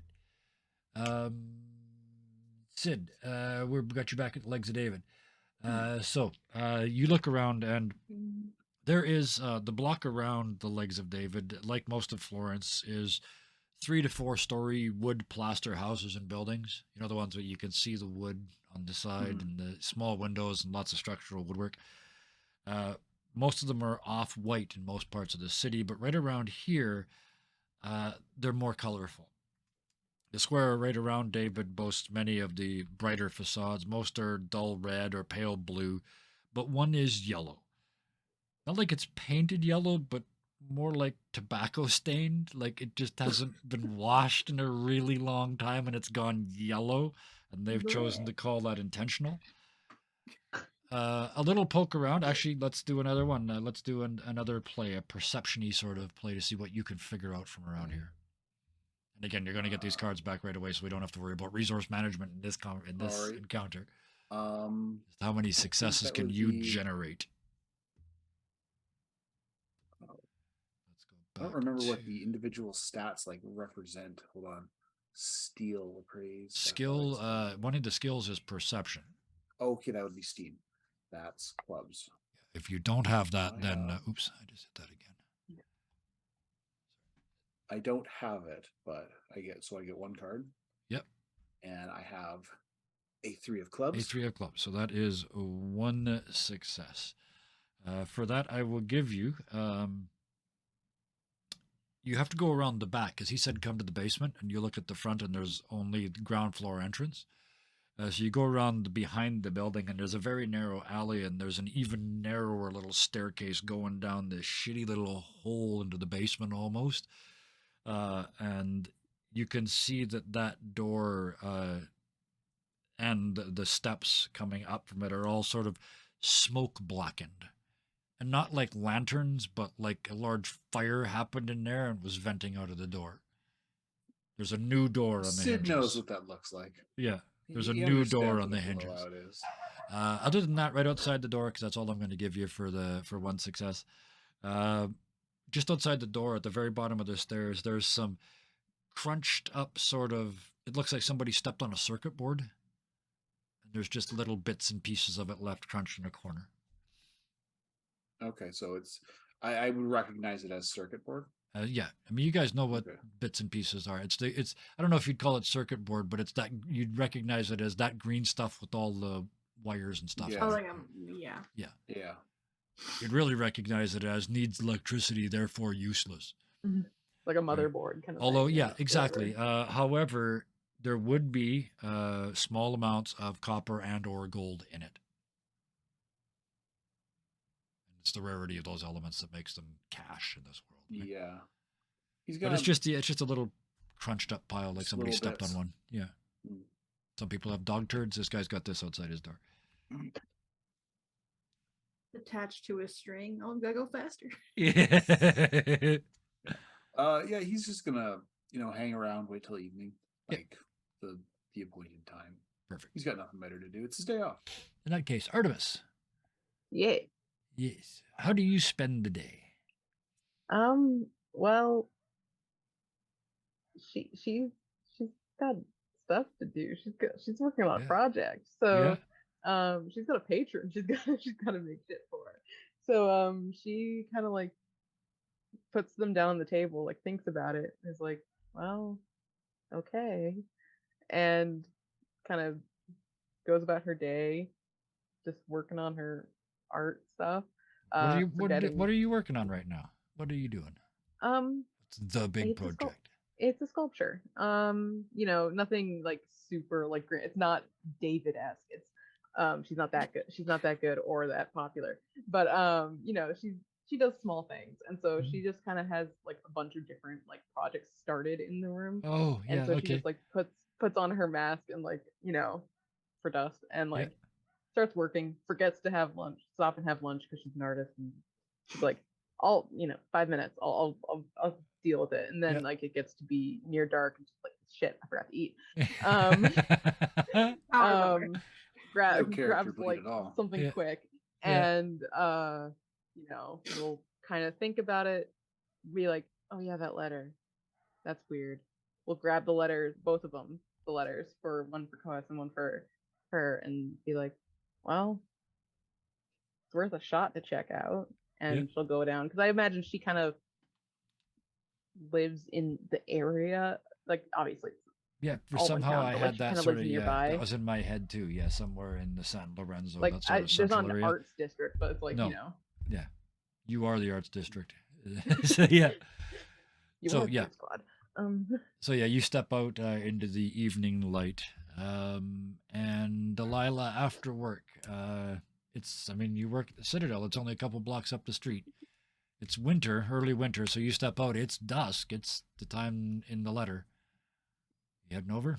that. Sid, we've got you back at the legs of David. So you look around and there is the block around the legs of David, like most of Florence, is 3 to 4 story wood plaster houses and buildings. You know, the ones where you can see the wood on the side and the small windows and lots of structural woodwork. Most of them are off white in most parts of the city, but right around here, they're more colorful. The square right around David boasts many of the brighter facades. Most are dull red or pale blue, but one is yellow. Not like it's painted yellow, but more like tobacco stained. Like it just hasn't been washed in a really long time and it's gone yellow. And they've chosen to call that intentional. A little poke around. Actually, let's do another one. Let's do another play, a perception-y sort of play to see what you can figure out from around here. And again, you're going to get these cards back right away, so we don't have to worry about resource management in this Alright. encounter. Just How many successes that can would you be- generate? Let's go I don't back remember to what the individual stats like represent. Hold on. Steel appraise. skill. athletics. One of the skills is perception. Okay, that would be steam. That's clubs. If you don't have that, I then have- oops, I just hit that again. I don't have it, but I get 1 card. Yep. And I have a 3 of clubs. A 3 of clubs. So that is 1 success. For that, I will give you. You have to go around the back because he said come to the basement, and you look at the front, and there's only the ground floor entrance. So you go around behind the building, and there's a very narrow alley, and there's an even narrower little staircase going down this shitty little hole into the basement almost. And you can see that door and the steps coming up from it are all sort of smoke blackened. And not like lanterns, but like a large fire happened in there and was venting out of the door. There's a new door on the Sid hinges. knows what that looks like. Yeah, there's a He new understands door what on the a hinges. blowout is. Other than that, right outside the door, because that's all I'm going to give you for 1 success. Just outside the door, at the very bottom of the stairs, there's some crunched up sort of. It looks like somebody stepped on a circuit board. And there's just little bits and pieces of it left crunched in a corner. Okay, so it's I would recognize it as circuit board. Yeah, I mean, you guys know what Okay. bits and pieces are. It's I don't know if you'd call it circuit board, but it's that you'd recognize it as that green stuff with all the wires and stuff. Yeah. Oh, on like it. yeah. Yeah. You'd really recognize it as needs electricity, therefore useless. Like a motherboard kind of Although, thing. yeah, exactly. However, there would be small amounts of copper and or gold in it. And it's the rarity of those elements that makes them cash in this world. Right? Yeah. He's But got it's just a little crunched up pile, like Just somebody little stepped bits. on one. Yeah. Mm. Some people have dog turds. This guy's got this outside his door. Attached to a string. Oh, gotta go faster. Yeah. Yeah, he's just gonna, hang around, wait till evening. Yeah. Like the appointed time. Perfect. He's got nothing better to do. It's his day off. In that case, Artemis. Yeah. Yes. How do you spend the day? Well, she's got stuff to do. She's working on a Yeah. project. Yeah. So she's got a patron. She's got to make shit for. So she kind of like puts them down on the table, like thinks about it, and is like, well, okay, and kind of goes about her day, just working on her art stuff. What Forgetting. are you working on right now? What are you doing? Um, What's the big it's a project? it's a sculpture. Nothing like super like grand. It's not David-esque. It's she's not that good. She's not that good or that popular. But she does small things, and so she just kind of has like a bunch of different like projects started in the room, Oh, and yeah, so she okay. just like puts on her mask and like for dust and Yeah. like starts working. Forgets to have lunch. Stop and have lunch because she's an artist, and she's like, I'll 5 minutes. I'll deal with it. And then Yeah. like it gets to be near dark and she's like, shit, I forgot to eat. Power Um, No character grabs bleed like at all. something Yeah. quick Yeah. and we'll kind of think about it, be like, oh yeah, that letter. That's weird. We'll grab the letters, both of them, the letters for one for Koas and one for her, and be like, well, it's worth a shot to check out. Yeah. And she'll go down because I imagine she kind of lives in the area. Like obviously, it's Yeah, for all one somehow town, I but like had she that kind of sort lives of, yeah, that nearby. was in my head too. Yeah, somewhere in the San Lorenzo, Like that sort of there's not central an area. arts district, but it's like No, yeah, you are the arts district. So yeah, you so are yeah, Gear Squad. Um, so yeah, you step out into the evening light, and Delilah after work. I mean, you work at the Citadel. It's only a couple blocks up the street. It's winter, early winter, so you step out. It's dusk. It's the time in the letter. You heading over?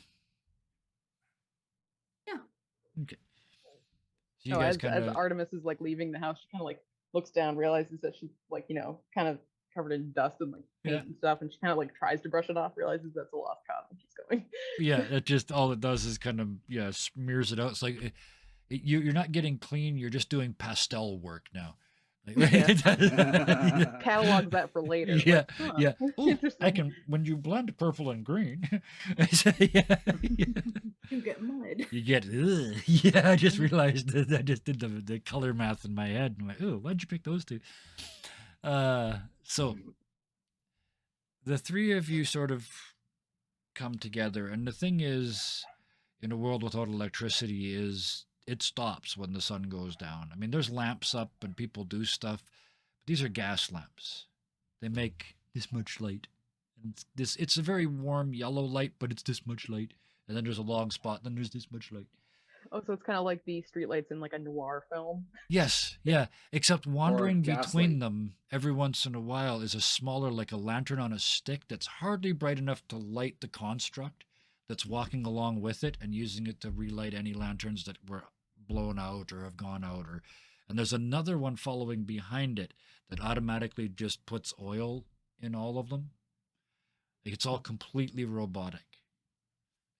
Yeah. Okay. So you no, guys as kind as of, Artemis is like leaving the house, she kind of like looks down, realizes that she's like kind of covered in dust and like yeah, paint and stuff, and she kind of like tries to brush it off, realizes that's a lost cause, and keeps going. yeah. It just all it does is kind of smears it out. It's like you're not getting clean. You're just doing pastel work now. Like, Yeah. yeah, Catalogs that for later. yeah, Like, huh, yeah. Oh, I interesting. can when you blend purple and green. Yeah, yeah. You get mud. You get yeah. I just realized that I just did the color math in my head. I'm like, oh, why'd you pick those two? So the three of you sort of come together, and the thing is, in a world without electricity, is it stops when the sun goes down. I mean, there's lamps up and people do stuff, but these are gas lamps. They make this much light, and it's a very warm yellow light, but it's this much light. And then there's a long spot, then there's this much light. Oh, so it's kind of like the streetlights in like a noir film. Yes, yeah. Except Or wandering between gaslight. them every once in a while is a smaller, like a lantern on a stick that's hardly bright enough to light the construct that's walking along with it and using it to relight any lanterns that were blown out or have gone out. And there's another one following behind it that automatically just puts oil in all of them. Like it's all completely robotic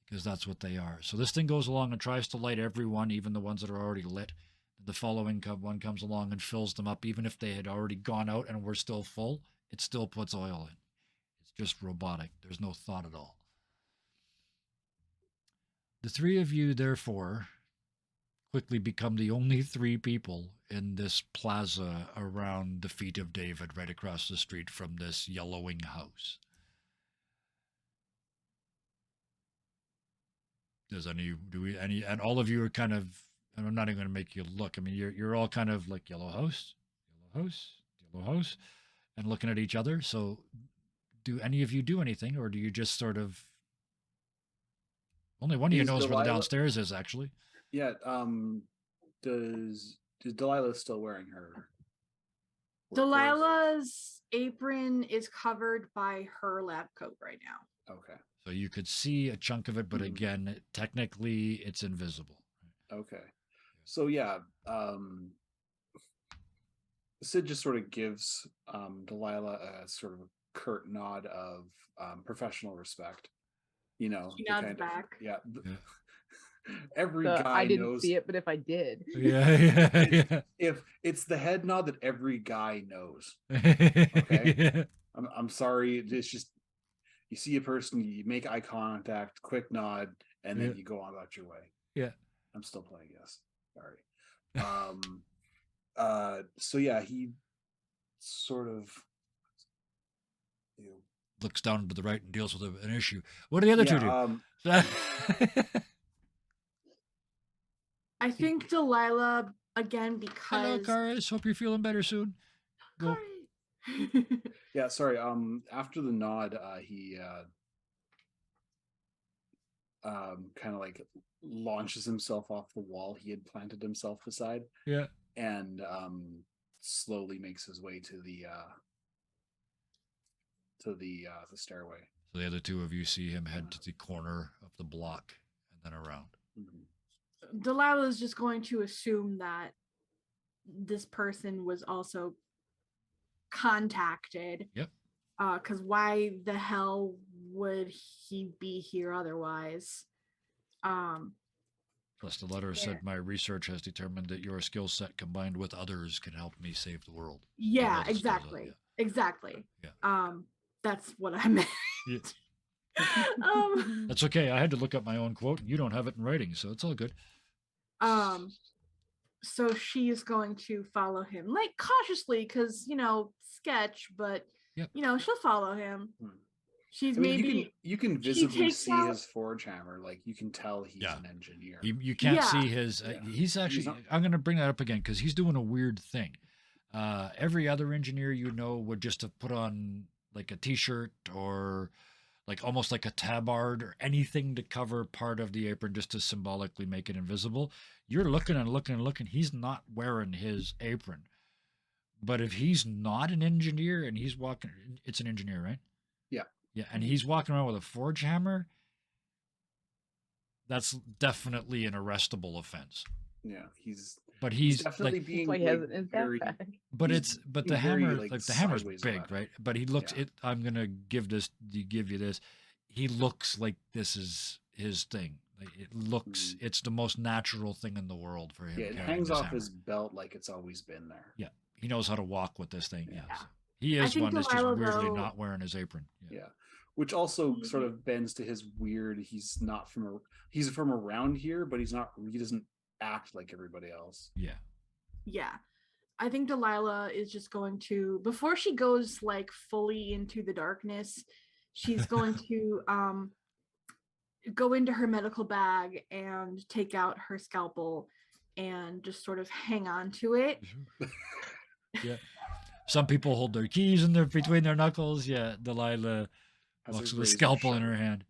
because that's what they are. So this thing goes along and tries to light everyone, even the ones that are already lit. The following one comes along and fills them up, even if they had already gone out and were still full. It still puts oil in. It's just robotic. There's no thought at all. The three of you, therefore, quickly become the only three people in this plaza around the feet of David, right across the street from this yellowing house. And all of you are kind of, and I'm not even going to make you look. I mean, you're all kind of like yellow house, yellow house, yellow house, and looking at each other. So, do any of you do anything, or do you just sort of? Only one of you Is knows where the Delilah? downstairs is, actually. Yeah. Does Delilah still wearing her work clothes? Delilah's apron is covered by her lab coat right now. Okay. So you could see a chunk of it, but Mhm. again, technically, it's invisible. Okay. So yeah, Sid just sort of gives Delilah a sort of curt nod of professional respect. You know, She the nods kind back. of yeah. Yeah. Every So guy I didn't knows. see it, but if I did, Yeah. If it's the head nod that every guy knows. Okay. I'm sorry. It's just you see a person, you make eye contact, quick nod, and then Yeah. you go on about your way. Yeah. I'm still playing, yes. Sorry. So yeah, he sort of Looks down to the right and deals with an issue. What do the other two do? I think Delilah again Hello, because Karis. Hope you're feeling better soon. Go. yeah, sorry. After the nod, he kind of like launches himself off the wall he had planted himself beside. Yeah. And slowly makes his way to the stairway. So the other two of you see him head to the corner of the block and then around. Mm-hmm. Delilah is just going to assume that this person was also contacted. Yep. Because why the hell would he be here otherwise? Plus, the letter said, "My research has determined that your skill set combined with others can help me save the world." Yeah, exactly. Exactly. Yeah. That's what I meant. Yeah. That's okay. I had to look up my own quote, and you don't have it in writing, so it's all good. So she's going to follow him, like cautiously, because sketch, but yep. She'll follow him. She's you can visibly see his forge hammer, like you can tell he's an engineer. You can't see his. He's actually. I'm going to bring that up again because he's doing a weird thing. Every other engineer would just have put on like a t-shirt or like almost like a tabard or anything to cover part of the apron just to symbolically make it invisible. You're looking and looking and looking. He's not wearing his apron. But if he's not an engineer and he's walking, it's an engineer, right? Yeah. Yeah. And he's walking around with a forge hammer. That's definitely an arrestable offense. Yeah. He's definitely being very, but the hammer, like the hammer's big, right? But he looks I'm going to give you this. He looks like this is his thing. Like it looks, it's the most natural thing in the world for him. Yeah, it hangs off his belt like it's always been there. Yeah, he knows how to walk with this thing. Yeah, so he is one that's just weirdly not wearing his apron. Yeah, which also sort of bends to his weird. He's from around here, but he doesn't act like everybody else. Yeah. I think Delilah is just going to, before she goes like fully into the darkness, she's going to go into her medical bag and take out her scalpel and just sort of hang on to it. Yeah. Some people hold their keys between their knuckles. Yeah, Delilah walks with a scalpel in her hand.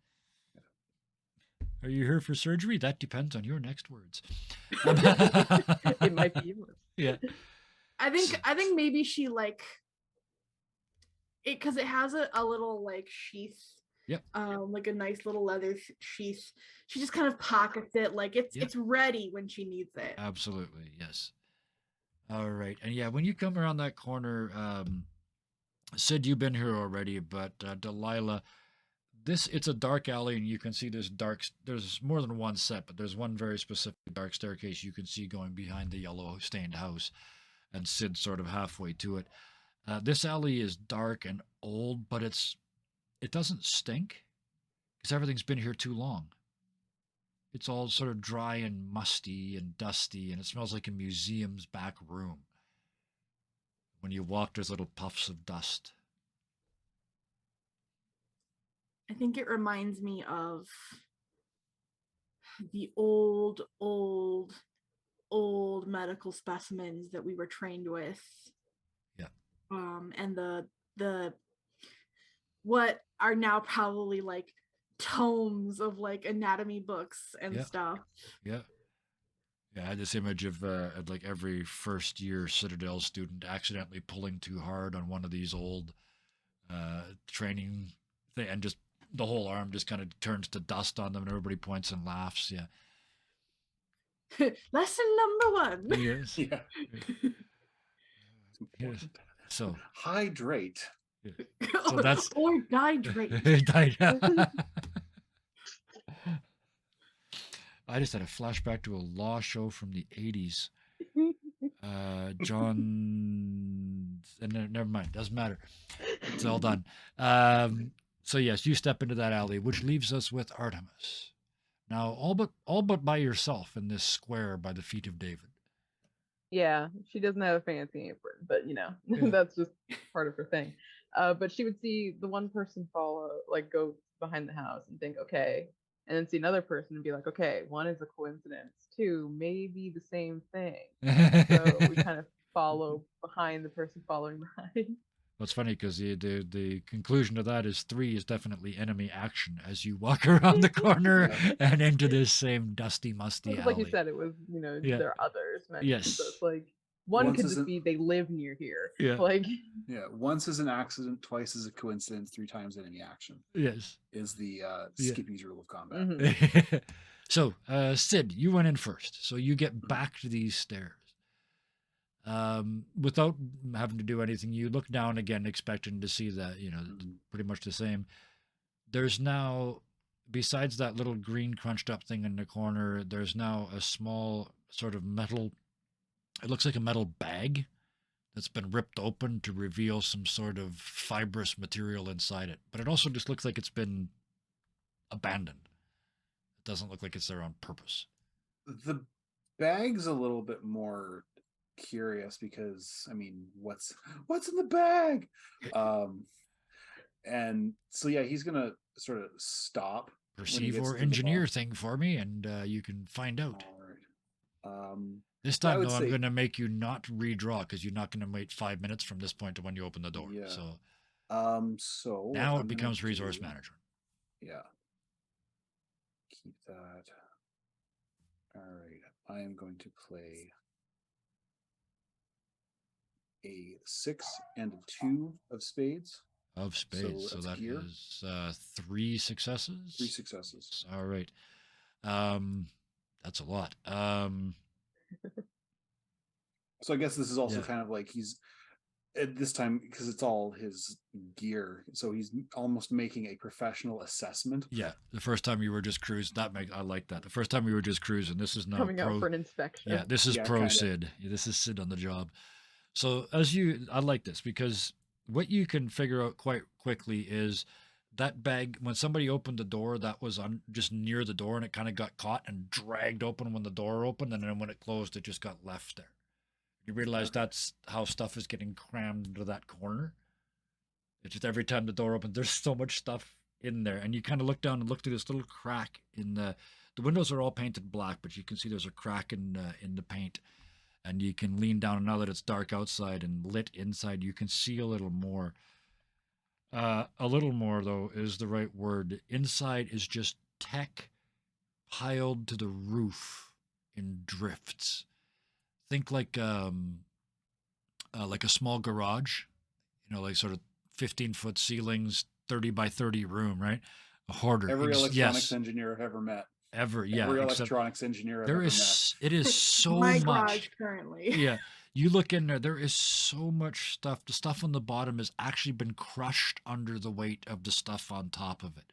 Are you here for surgery? That depends on your next words. It might be yours. Yeah. I think maybe she like it because it has a little like sheath. Yep. Like a nice little leather sheath. She just kind of pockets it like it's ready when she needs it. Absolutely, yes. All right, and yeah, when you come around that corner, Sid, you've been here already, but Delilah, it's a dark alley, and you can see there's more than one set, but there's one very specific dark staircase you can see going behind the yellow stained house, and Sid's sort of halfway to it. This alley is dark and old, but it doesn't stink because everything's been here too long. It's all sort of dry and musty and dusty, and it smells like a museum's back room. When you walk, there's little puffs of dust. I think it reminds me of the old medical specimens that we were trained with. Yeah. And the what are now probably like tomes of like anatomy books and stuff. Yeah. Yeah, I had this image of like every first year Citadel student accidentally pulling too hard on one of these old training thing, and just the whole arm just kind of turns to dust on them, and everybody points and laughs. Yeah. Lesson number 1. Yes. Yeah. Yes. So hydrate. So that's or dihydrate. I just had a flashback to a law show from the 80s. John, and never mind, doesn't matter. It's all done. So yes, you step into that alley, which leaves us with Artemis. Now, all but by yourself in this square by the feet of David. Yeah, she doesn't have a fancy apron, but Yeah. that's just part of her thing. But she would see the one person go behind the house and think, okay, and then see another person and be like, okay, one is a coincidence, two, maybe the same thing. So we kind of follow behind the person following behind. What's funny because the conclusion to that is 3 is definitely enemy action as you walk around the corner and into this same dusty, musty alley. Like you said, it was there are others mentioned. Yes. So it's like one could just be they live near here. Yeah. Like once is an accident, twice is a coincidence, 3 times enemy action. Yes. Is the Skippy's rule of combat. Mm-hmm. So, Sid, you went in first. So you get back to these stairs. Without having to do anything, you look down again, expecting to see that, pretty much the same. There's now, besides that little green crunched up thing in the corner, there's now a small sort of metal, it looks like a metal bag that's been ripped open to reveal some sort of fibrous material inside it. But it also just looks like it's been abandoned. It doesn't look like it's there on purpose. The bag's a little bit more curious because what's in the bag? And so he's gonna sort of stop, perceive or engineer thing for me, and you can find out. All right. This time though, I'm gonna make you not redraw because you're not gonna wait 5 minutes from this point to when you open the door. Yeah. So so now it becomes resource management. Yeah, keep that. All right, I am going to play a 6 and a 2 of spades. Of spades, so that is 3 successes. 3 successes. All right, that's a lot. So I guess this is also kind of like he's at this time, because it's all his gear, so he's almost making a professional assessment. Yeah, the first time you were just cruising, I like that. The first time you were just cruising, this is now coming out for an inspection. Yeah, this is pro Sid. This is Sid on the job. So I like this because what you can figure out quite quickly is that bag, when somebody opened the door, that was just near the door, and it kind of got caught and dragged open when the door opened, and then when it closed, it just got left there. You realize that's how stuff is getting crammed into that corner. It's just every time the door opens, there's so much stuff in there, and you kind of look down and look through this little crack in the windows are all painted black, but you can see there's a crack in the paint, and you can lean down, and now that it's dark outside and lit inside, you can see a little more. A little more though is the right word. Inside is just tech piled to the roof in drifts. Think like a small garage, like sort of 15-foot ceilings, 30 by 30 room, right? A hoarder. Every electronics engineer I've ever met. Every electronics engineer I've ever met. It is so My much. garage currently. Yeah. You look in there, there is so much stuff. The stuff on the bottom has actually been crushed under the weight of the stuff on top of it.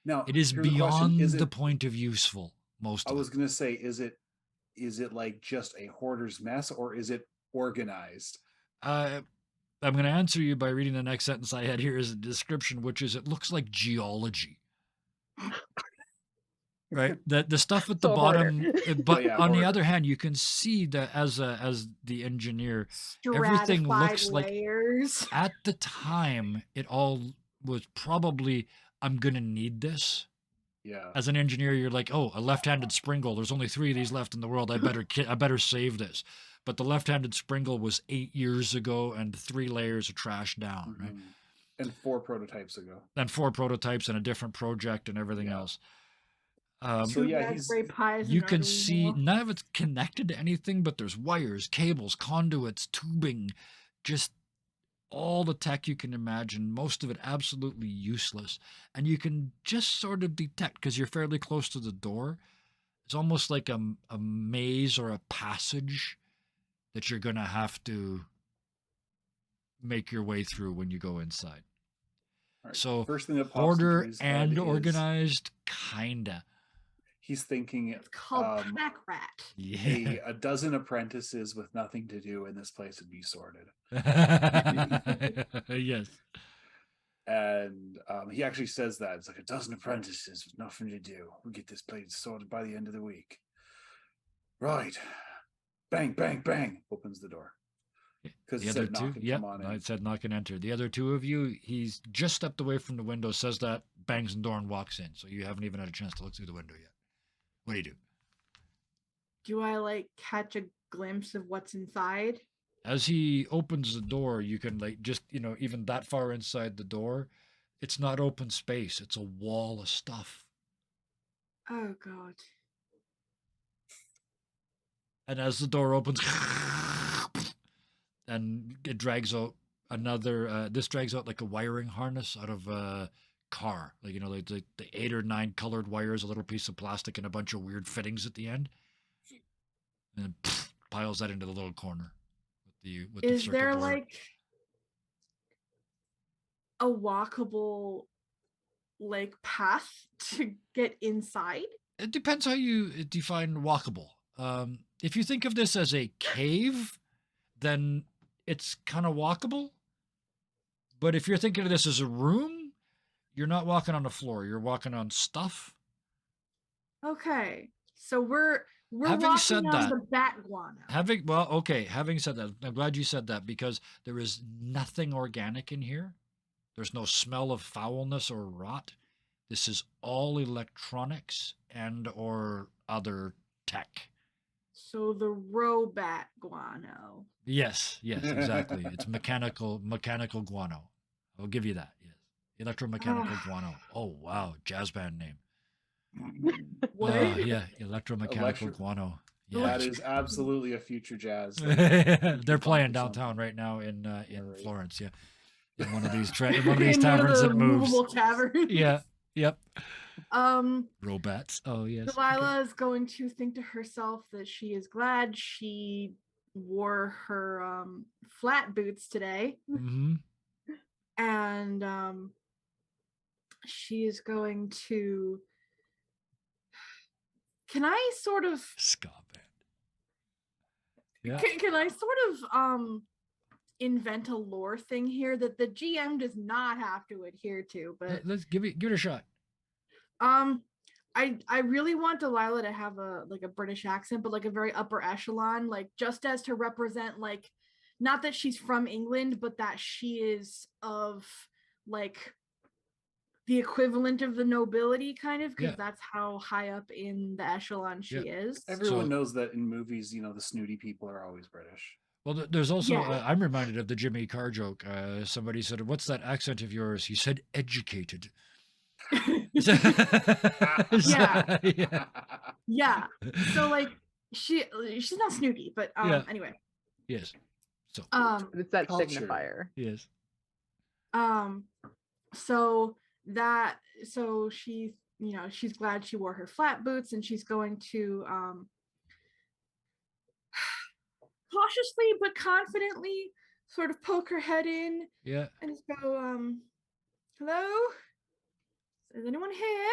Now, it is beyond the point of useful, most of it. I was going to say, is it like just a hoarder's mess, or is it organized? I'm going to answer you by reading the next sentence I had here as a description, which is, it looks like geology. Right, the stuff at the bottom, but on the other hand, you can see that as the engineer, everything looks layers. like at the time it all was probably, I'm gonna need this. Yeah. As an engineer, you're like, oh, a left-handed springle. There's only 3 of these left in the world. I better save this. But the left-handed springle was 8 years ago, and 3 layers of trash down, right? And 4 prototypes ago. And 4 prototypes and a different project and everything else. So you can see none of it's connected to anything, but there's wires, cables, conduits, tubing, just all the tech you can imagine, most of it absolutely useless. And you can just sort of detect, because you're fairly close to the door, it's almost like a maze or a passage that you're going to have to make your way through when you go inside. Right. So first thing that order and organized, kinda. he's thinking It's called Pack Rat. Yeah. a dozen apprentices with nothing to do in this place would be sorted. Yes. And he actually says that. It's like a dozen apprentices with nothing to do. We'll get this place sorted by the end of the week. Right. Bang, bang, bang. Opens the door. Because The it other said two, knock and yeah, come on no, in. it said knock and enter. The other two of you, he's just stepped away from the window, says that, bangs the door and walks in. So you haven't even had a chance to look through the window yet. What do you do? Do I like catch a glimpse of what's inside? As he opens the door, you can like just, even that far inside the door, it's not open space. It's a wall of stuff. Oh god. And as the door opens, and it drags out this drags out like a wiring harness out of a car. Like, like the 8 or 9 colored wires, a little piece of plastic, and a bunch of weird fittings at the end. And then piles that into the little corner with the Is circuit there board. like a walkable like path to get inside? It depends how you define walkable. If you think of this as a cave, then it's kind of walkable. But if you're thinking of this as a room, you're not walking on the floor. You're walking on stuff. Okay. So we're Having walking said on that, the bat guano. Having said that, I'm glad you said that, because there is nothing organic in here. There's no smell of foulness or rot. This is all electronics and or other tech. So the robat guano. Yes, exactly. It's mechanical guano. I'll give you that. Yes. Electromechanical guano. Oh wow, jazz band name. What? Yeah, electromechanical guano. Yeah. That is absolutely a future jazz. They're playing downtown right now in Right. Florence. Yeah, in one of these in one of these In one of taverns the that moves. movable taverns. Yeah. Yep. Um, Robots. Oh yes. Delilah is going to think to herself that she is glad she wore her flat boots today, Mm-hmm. and she is going to. Can I sort of? Ska band. Yeah. Can I sort of invent a lore thing here that the GM does not have to adhere to, but Let's give it a shot. I really want Delilah to have a British accent, but like a very upper echelon, like just as to represent like not that she's from England, but that she is of like the equivalent of the nobility, kind of, because that's how high up in the echelon she is. Everyone knows that in movies, the snooty people are always British. Well, there's also, I'm reminded of the Jimmy Carr joke. Somebody said, "What's that accent of yours?" He said, "Educated." Yeah. So like she's not snooty, but anyway. Yes. So it's that culture. signifier. Yes. So she, she's glad she wore her flat boots, and she's going to cautiously but confidently sort of poke her head in. Yeah. And just go, hello? Is anyone here?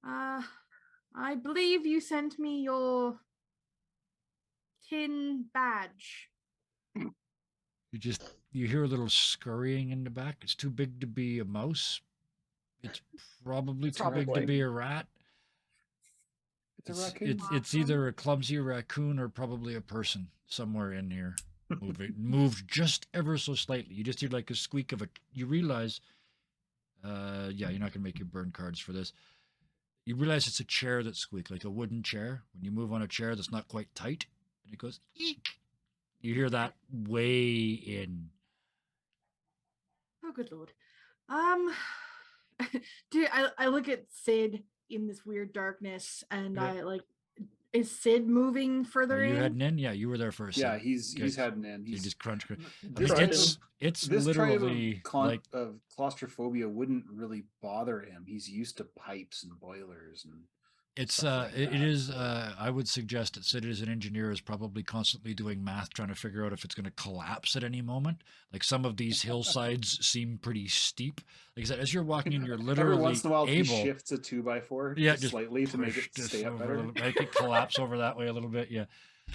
I believe you sent me your tin badge. You hear a little scurrying in the back. It's too big to be a mouse. It's probably too big to be a rat. It's a raccoon. It's either a clumsy raccoon or probably a person somewhere in here. Moved just ever so slightly. You just hear like a squeak of you realize, you're not gonna make your burn cards for this. You realize it's a chair that squeaks, like a wooden chair. When you move on a chair that's not quite tight, and it goes eek. You hear that way in. Oh, good lord. Dude, I look at Sid in this weird darkness, and I like, is Sid moving further in? Are you heading in? Yeah, you were there first. Yeah, he's heading in. You just crunch. This literally type of claustrophobia wouldn't really bother him. He's used to pipes and boilers and It's stuff like it that. is I would suggest that Sid as an engineer is probably constantly doing math trying to figure out if it's going to collapse at any moment. Like some of these hillsides seem pretty steep. Like I said, as you're walking in, you're Every once literally in a while, he able, shifts a 2x4 yeah, just just slightly to make push it this stay up over a better. little, make it collapse over that way a little bit. Yeah,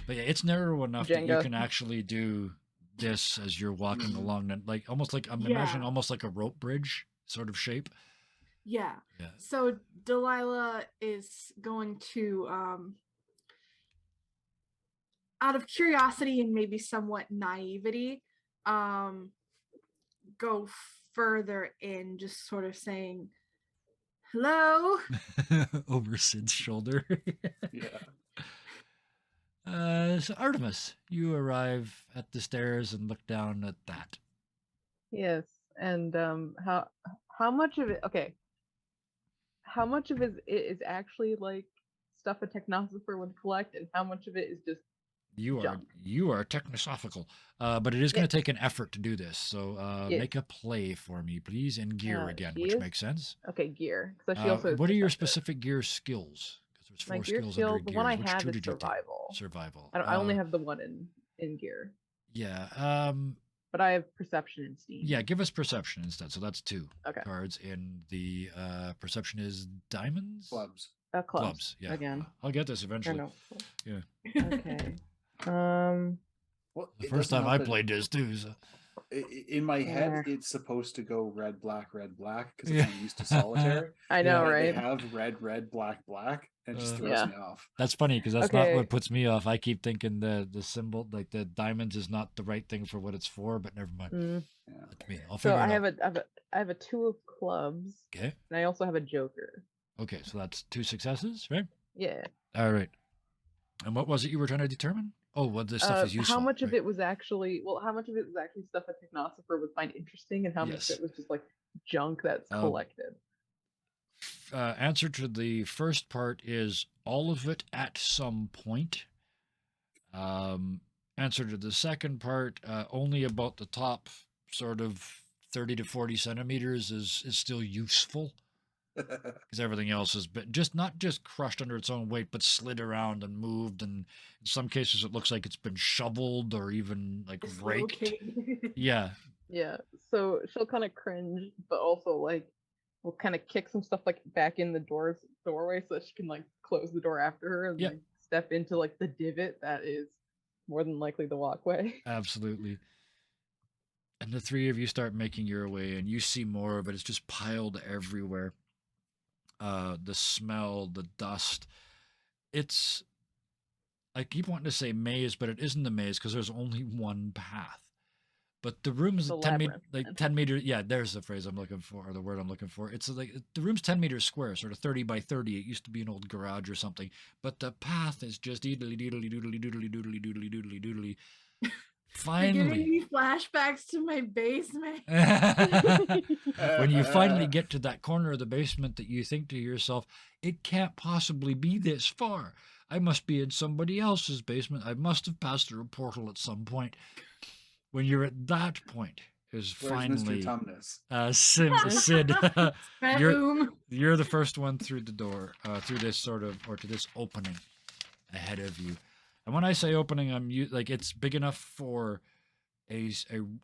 but yeah, it's narrow enough that you Jenga. can actually do this as you're walking Mhm. along, and like almost like I'm Yeah. imagining almost like a rope bridge sort of shape. Yeah. Yeah. So Delilah is going to out of curiosity and maybe somewhat naivety, go further in, just sort of saying, hello. Over Sid's shoulder. Yeah. So Artemis, you arrive at the stairs and look down at that. Yes, and how much of it? Okay, how much of it is actually like stuff a technosopher would collect, and how much of it is just junk? You are technosophical, but it is going Yes, to take an effort to do this. So yes. make a play for me, please, in gear again, She which is makes sense. okay. Gear. So she also has What are your perceptive. specific gear skills? Because there's My 4 gear skills skill, under the one I gears. Which have 2 is did you take? survival. Survival. I only have the one in gear, Yeah. but I have perception and steam. Yeah. Give us perception instead. So that's 2 Okay. cards. In the perception is diamonds. Clubs. Clubs. Yeah. Again. I'll get this Or eventually. no. Yeah. Okay. Well, The it first doesn't time help I that played this too. So. in my head, Yeah. it's supposed to go red, black, because Yeah. I'm used to solitaire. I know, But right? They have red, black, and it just throws Yeah. me off. That's funny because that's not Okay. what puts me off. I keep thinking the symbol, like the diamonds, is not the right thing for what it's for. But never mind. Mm. Yeah. That's me. I'll So figure I it have out. I have a 2 of clubs, Okay. and I also have a joker. Okay. So that's 2 successes, right? Yeah. All right. And what was it you were trying to determine? Oh, what this stuff is useful. How much of right. it was actually how much of it was actually stuff a technosopher would find interesting, and how much Yes. of it was just like junk that's collected? Answer to the first part is all of it at some point. Answer to the second part, only about the top sort of 30 to 40 centimeters is still useful. Because everything else has been not just crushed under its own weight, but slid around and moved, and in some cases it looks like it's been shoveled or even like raked. Yeah. Yeah. So she'll kind of cringe, but also like will kind of kick some stuff like back in the doorway so that she can like close the door after her and Yep. like step into like the divot that is more than likely the walkway. Absolutely. And the 3 of you start making your way, and you see more of it. It's just piled everywhere. The smell, the dust. It's, I keep wanting to say maze, but it isn't a maze because there's only one path. But the room is 10 meters. Yeah, there's the phrase I'm looking for, or the word I'm looking for. It's like the room's 10 meters square, sort of 30 by 30. It used to be an old garage or something. But the path is just doodly doodly doodly doodly doodly doodly doodly doodly. Finally, you're giving me flashbacks to my basement. When you finally get to that corner of the basement that you think to yourself, it can't possibly be this far. I must be in somebody else's basement. I must have passed through a portal at some point. When you're at that point, is finally Sid. You're the first one through the door, through this sort of, or to this opening ahead of you. And when I say opening, I'm like it's big enough for a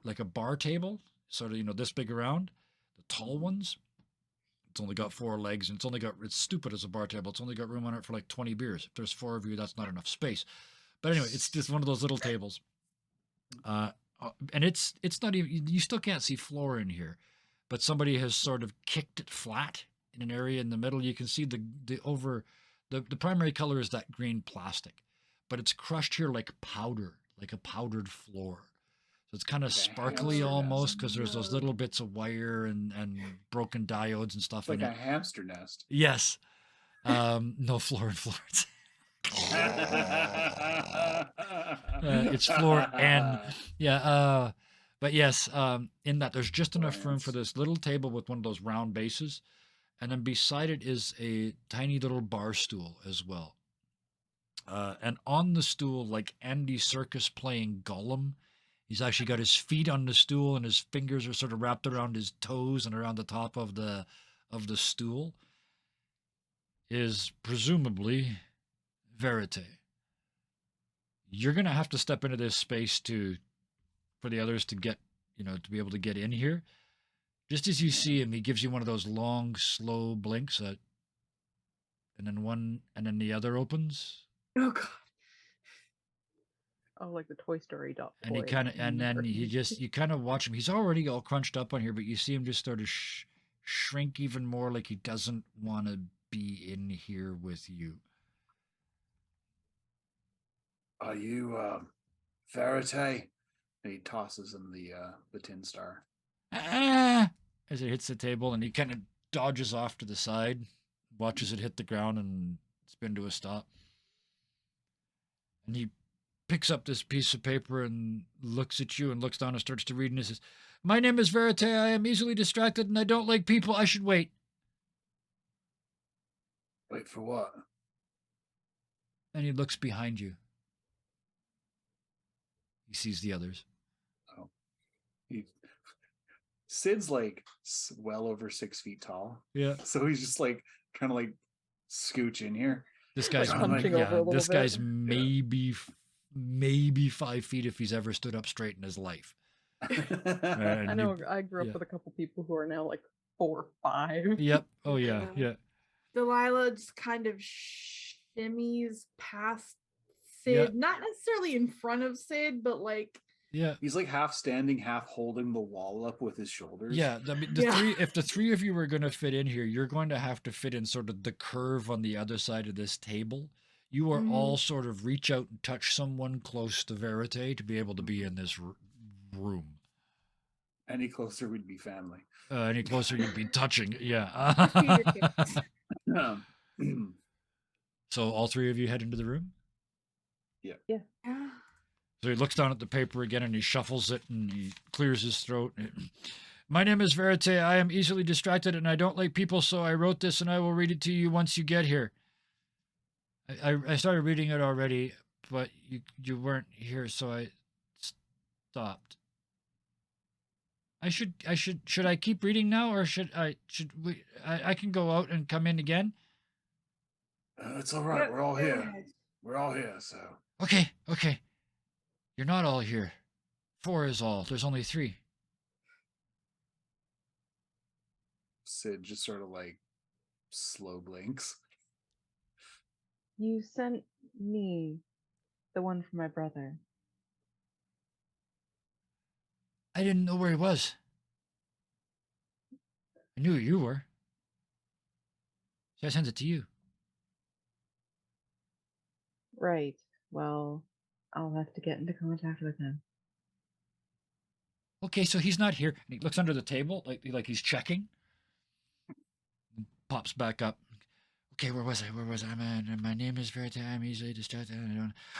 like a bar table, sort of this big around. The tall ones, it's only got 4 legs, and it's stupid as a bar table. It's only got room on it for like 20 beers. If there's 4 of you, that's not enough space. But anyway, it's just one of those little tables. And it's not even, you still can't see floor in here, but somebody has sort of kicked it flat in an area in the middle. You can see the primary color is that green plastic, but it's crushed here like powder, like a powdered floor. So it's kind of sparkly almost because there's those little bits of wire and broken diodes and stuff like in it. Like a hamster nest. Yes. No floor in Florence. It's floor N. Yeah. But yes, in that there's just enough room for this little table with one of those round bases, and then beside it is a tiny little bar stool as well. And on the stool, like Andy Serkis playing Gollum, he's actually got his feet on the stool and his fingers are sort of wrapped around his toes and around the top of the stool. is presumably Verite. You're gonna have to step into this space for the others to get, to be able to get in here. Just as you see him, he gives you one of those long, slow blinks, and then the other opens, Oh god. Oh, like the Toy Story dot and he toy. kind of, and then you kind of watch him. He's already all crunched up on here, but you see him just sort of shrink even more, like he doesn't want to be in here with you. Are you Verite? And he tosses him the tin star. Ah! As it hits the table, and he kind of dodges off to the side, watches it hit the ground and spin to a stop. And he picks up this piece of paper and looks at you and looks down and starts to read, and he says, "My name is Verite. I am easily distracted and I don't like people. I should wait." Wait for what? And he looks behind you. He sees the others. Oh, Sid's like well over 6 feet tall, Yeah. so he's just like kind of like scooch in here. This guy's Like hunching over a little this bit. guy's maybe 5 feet if he's ever stood up straight in his life. And I know I grew up yeah. with a couple people who are now like 4 or 5. Yep. Oh yeah. Yeah. Delilah just kind of shimmies past Sid, Yeah. not necessarily in front of Sid, but like Yeah. He's like half standing, half holding the wall up with his shoulders. Yeah, I mean, if the three of you were going to fit in here, you're going to have to fit in sort of the curve on the other side of this table. You are all sort of reach out and touch someone close to Verite to be able to be in this room. Any closer, we'd be family. Any closer, you'd be touching. Yeah. So all three of you head into the room? Yeah. So he looks down at the paper again and he shuffles it and he clears his throat. "My name is Verite. I am easily distracted and I don't like people, so I wrote this and I will read it to you once you get here. I started reading it already, but you weren't here, so I stopped. Should I keep reading now, or should I can go out and come in again?" It's all right. We're all here. We're all here, so. Okay. You're not all here. 4 is all. There's only 3. Sid just sort of like slow blinks. You sent me the one for my brother. I didn't know where he was. I knew who you were, so I sent it to you. Right. Well, I'll have to get into contact with him. Okay, so he's not here. And he looks under the table, like he's checking. And pops back up. Okay, where was I? My name is Verite. I'm easily distracted.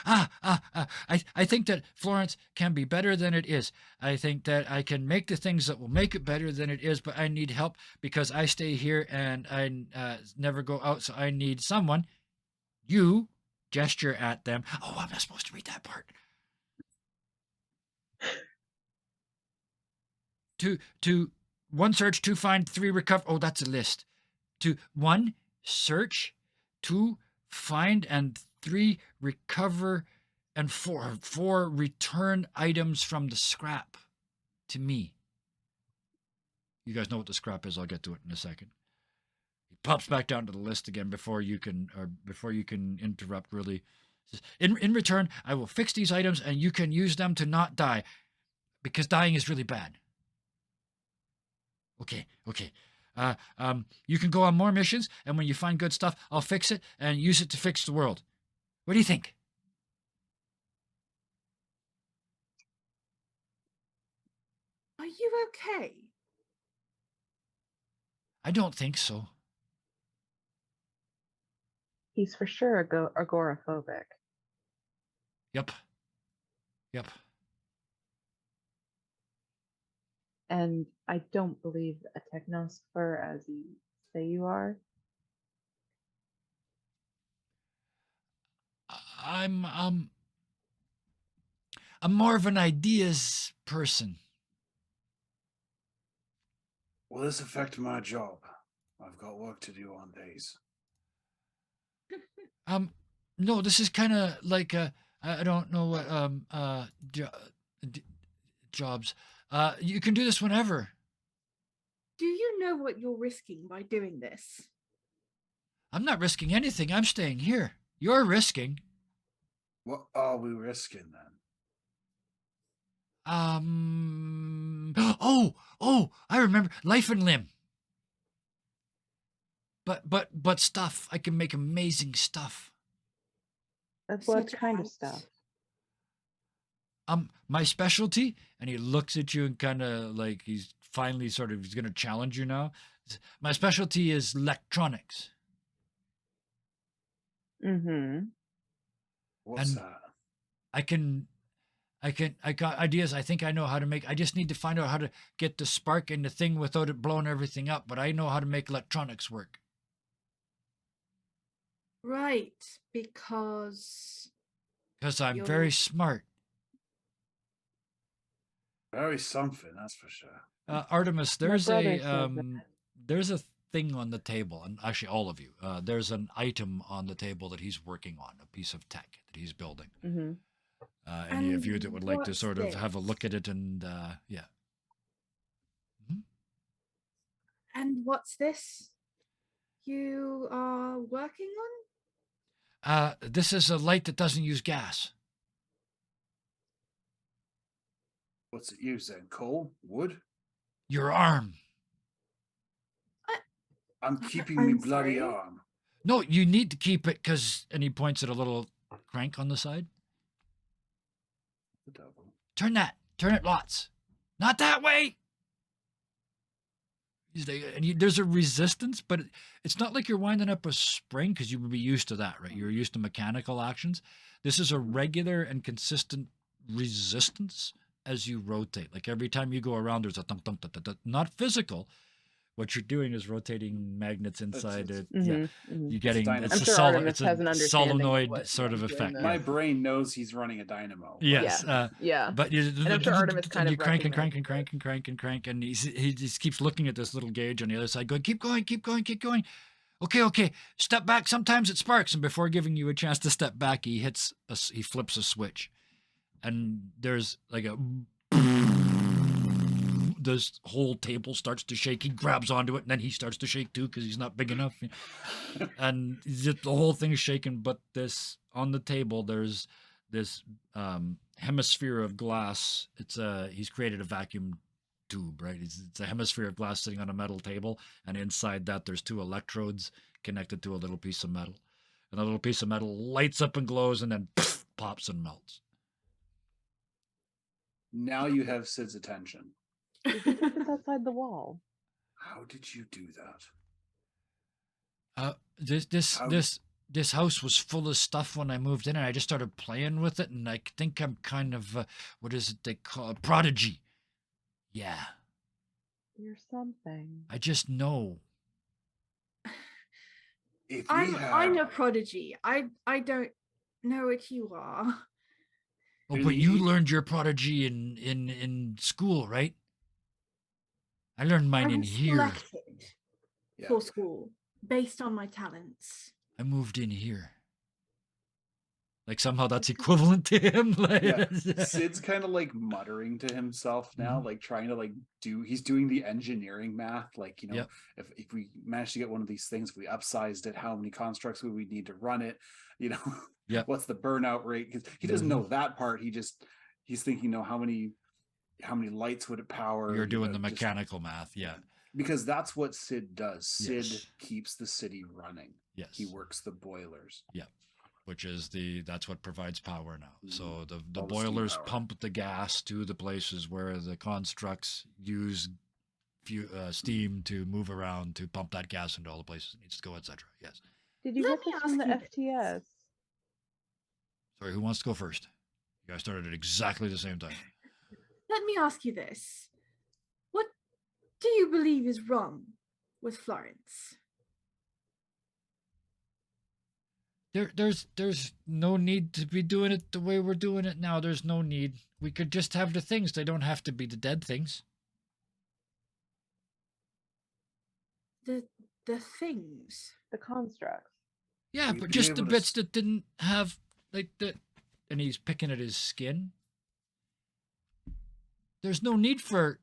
I think that Florence can be better than it is. I think that I can make the things that will make it better than it is, but I need help because I stay here and I never go out, so I need someone. You gesture at them. Oh, I'm not supposed to read that part. To 1 search, 2 find, 3 recover. Oh, that's a list. To 1 search, 2 find, and 3 recover, and 4 return items from the scrap to me. You guys know what the scrap is. I'll get to it in a second. He pops back down to the list again before you can interrupt. Really, in return, I will fix these items, and you can use them to not die, because dying is really bad. Okay. You can go on more missions, and when you find good stuff, I'll fix it and use it to fix the world. What do you think? Are you okay? I don't think so. He's for sure agoraphobic. Yep. And I don't believe a technosopher as you say you are. I'm more of an ideas person. Will this affect my job? I've got work to do on days. No, this is kind of like I don't know what d- jobs. You can do this whenever. Do you know what you're risking by doing this? I'm not risking anything. I'm staying here. You're risking. What are we risking then? Oh, I remember life and limb. But stuff. I can make amazing stuff. What Such kind of as- stuff? My specialty, and he looks at you and kind of like he's finally he's gonna challenge you now. My specialty is electronics. Mm-hmm. What's And that? I got ideas. I think I know how to make. I just need to find out how to get the spark in the thing without it blowing everything up. But I know how to make electronics work. Right, because Because I'm you're very smart. Very something, that's for sure. Artemis, My brother says there's a thing on the table, and actually all of you, there's an item on the table that he's working on, a piece of tech that he's building. Mm-hmm. Any of And you that would like to what's sort of have a this? look at it and yeah. And what's this you are working This is a light that doesn't use gas. What's it used then? Coal? Wood? Your arm. I'm keeping I'm me bloody sorry? arm. No, you need to keep it because, and he points at a little crank on the side. The devil. Turn it lots. Not that way. There's a resistance, but it's not like you're winding up a spring because you would be used to that, right? You're used to mechanical actions. This is a regular and consistent resistance as you rotate. Like every time you go around, there's a thump, thump, thump, thump, thump. Not physical. What you're doing is rotating magnets inside it. Mm-hmm. Yeah, Mm-hmm. you're getting dynamo. it's I'm a sure solid. Artemis It's has an a understanding of solenoid what sort of he's doing effect. there. Yeah. My brain knows he's running a dynamo. Yes. Yeah. But And I'm sure Artemis kind you of crank and crank recognizes and crank and crank and crank, and he just keeps looking at this little gauge on the other side, going, keep going, keep going, keep going. Okay. Step back. Sometimes it sparks, and before giving you a chance to step back, he flips a switch, and there's like a. This whole table starts to shake. He grabs onto it, and then he starts to shake too because he's not big enough. And the whole thing is shaking. But this on the table, there's this hemisphere of glass. He's created a vacuum tube, right? It's a hemisphere of glass sitting on a metal table, and inside that there's two electrodes connected to a little piece of metal. And the little piece of metal lights up and glows, and then pops and melts. Now you have Sid's attention. Did you put this outside the wall? How did you do that? This house was full of stuff when I moved in, and I just started playing with it, and I think I'm kind of what is it they call a prodigy? Yeah, You're something. I just know. If I'm a prodigy. I don't know what you are. Oh, but you learned your prodigy in school, right? I learned mine I in was here. selected Yeah. for school based on my talents. I moved in here. Like somehow that's equivalent to him. Like, Yeah. Sid's kind of like muttering to himself now, like trying to he's doing the engineering math. Like, Yep. if we manage to get one of these things, if we upsized it, how many constructs would we need to run it? Yep. What's the burnout rate? Because he doesn't know that part. He's thinking, how many lights would it power? You're doing the mechanical math, yeah. Because that's what Sid does. Sid Yes. keeps the city running. Yes. He works the boilers. Yeah. Which is that's what provides power now. So the All the boilers steam power. pump the gas to the places where the constructs use steam to move around to pump that gas into all the places it needs to go, etc. Yes. Did you Let get me this from the ask you FTS? Sorry, who wants to go first? You guys started at exactly the same time. Let me ask you this. What do you believe is wrong with Florence? There's no need to be doing it the way we're doing it now. There's no need. We could just have the things. They don't have to be the dead things. The things. The constructs. Yeah, We'd but be just the able to bits that didn't have like the, and he's picking at his skin. There's no need for.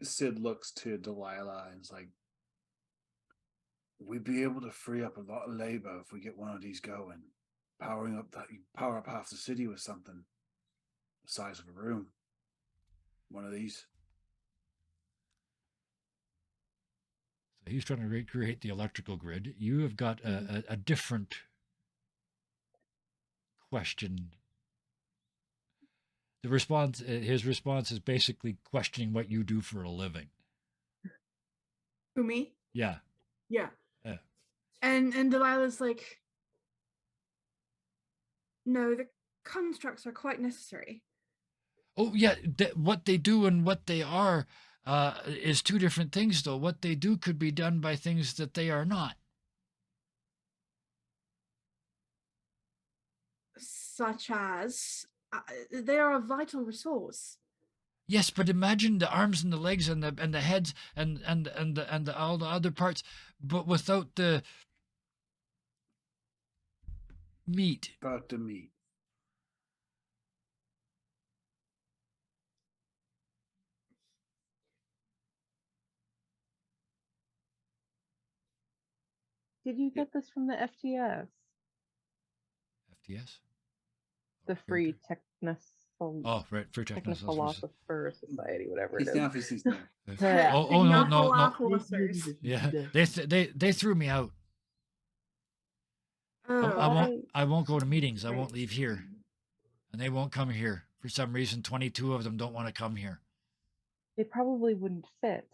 Sid looks to Delilah and is like, We'd be able to free up a lot of labor if we get one of these going. Power up half the city with something the size of a room. One of these. He's trying to recreate the electrical grid. You have got a different question. The response, his response is basically questioning what you do for a living. Who, me? Yeah. Yeah. Yeah. And Delilah's like, no, the constructs are quite necessary. Oh yeah, what they do and what they are is two different things, though. What they do could be done by things that they are not. Such as, they are a vital resource. Yes, but imagine the arms and the legs and the heads and all the other parts, but without the meat. About the meat. Did you get this from the FTS? FTS. The Free Technical Oh, right, Free Technical Services. Philosopher Society, whatever he's it now is. his name. Oh no no no. Philosophers. Yeah, they threw me out. Oh, I won't go to meetings. I won't leave here, and they won't come here for some reason. 22 of them don't want to come here. They probably wouldn't fit.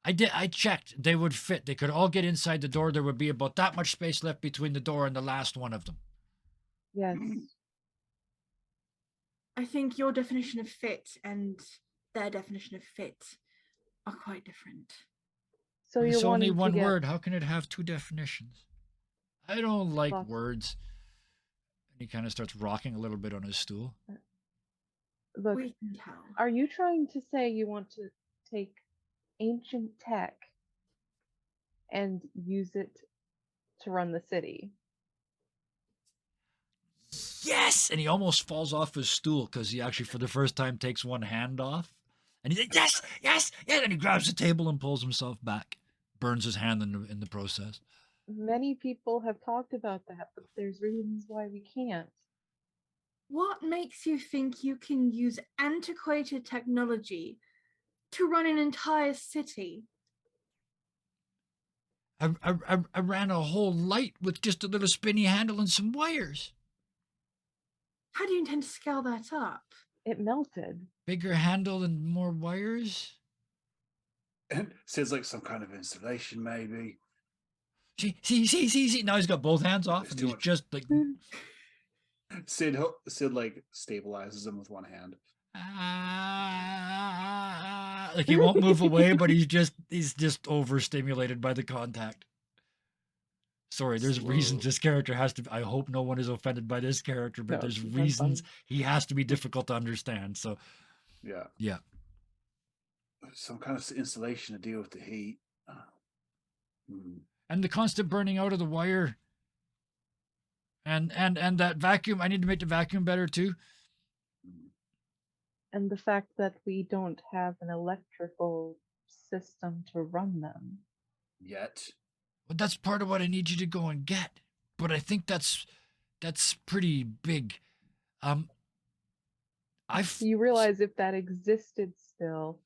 I checked. They would fit. They could all get inside the door. There would be about that much space left between the door and the last one of them. Yes. I think your definition of fit and their definition of fit are quite different. So It's you're only wanting one to get word. How can it have two definitions? I don't like Lots. words. And he kind of starts rocking a little bit on his stool. Look, We can tell. are you trying to say you want to take ancient tech and use it to run the city? Yes! And he almost falls off his stool because he actually, for the first time, takes one hand off. And he's like, yes, yes, yes. And he grabs the table and pulls himself back. Burns his hand in the process. Many people have talked about that, but there's reasons why we can't. What makes you think you can use antiquated technology to run an entire city? I ran a whole light with just a little spinny handle and some wires. How do you intend to scale that up? It melted. Bigger handle and more wires? And Sid's like some kind of installation, maybe. See. Now he's got both hands off There's and too he's much. just like... Sid like stabilizes him with one hand. Like he won't move away, but he's just overstimulated by the contact. Sorry, there's reasons this character has to. I hope no one is offended by this character, but No, there's that's reasons fine. he has to be difficult to understand. So Yeah. Some kind of installation to deal with the heat. And the constant burning out of the wire. And that vacuum. I need to make the vacuum better too. And the fact that we don't have an electrical system to run them. Yet. But that's part of what I need you to go and get. But I think that's pretty big. You realize if that existed still,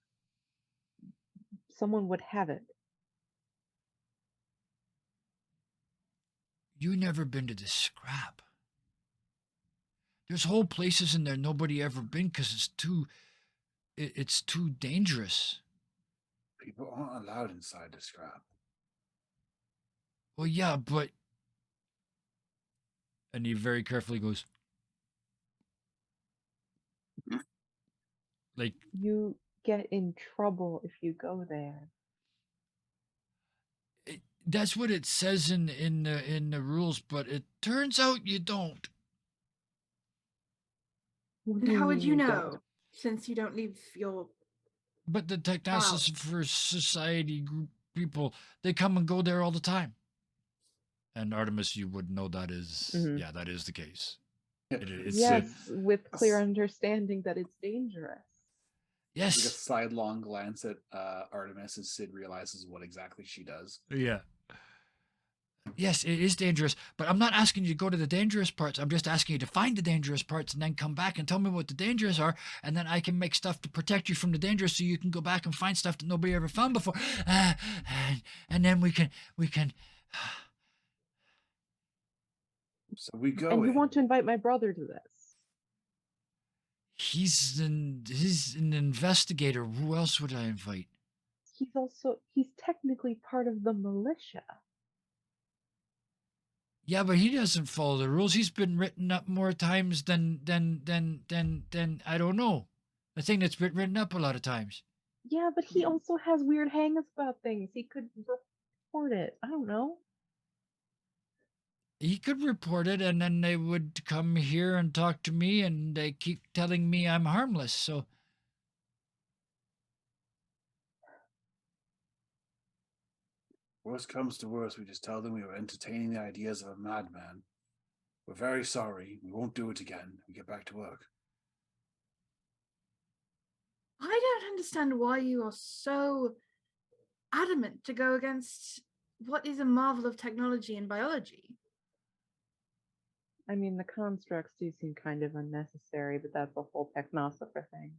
someone would have it. You never been to the scrap. There's whole places in there nobody ever been because it's too dangerous. People aren't allowed inside the scrap. Well, yeah, but... And he very carefully goes... Like... You get in trouble if you go there. That's what it says in the rules, but it turns out you don't. How would you know? since you don't leave your But the house. Technosis for Society group people, they come and go there all the time. And Artemis, you would know that is, Mhm. yeah, that is the case. Yeah, It's Yes, with clear understanding that it's dangerous. Like a yes, sidelong glance at Artemis as Sid realizes what exactly she does. yeah. Yes, it is dangerous, but I'm not asking you to go to the dangerous parts. I'm just asking you to find the dangerous parts and then come back and tell me what the dangers are, and then I can make stuff to protect you from the dangers, so you can go back and find stuff that nobody ever found before, and then we can. So we go And you in. want to invite my brother to this? He's an investigator. Who else would I invite? He's technically part of the militia. Yeah, but he doesn't follow the rules. He's been written up more times than I don't know. The thing that's been written up a lot of times. Yeah, but he also has weird hangups about things. He could report it. I don't know. He could report it, and then they would come here and talk to me, and they keep telling me I'm harmless. So Worst comes to worst, we just tell them we were entertaining the ideas of a madman. We're very sorry. We won't do it again. We get back to work. I don't understand why you are so adamant to go against what is a marvel of technology and biology. I mean, the constructs do seem kind of unnecessary, but that's a whole technosopher thing.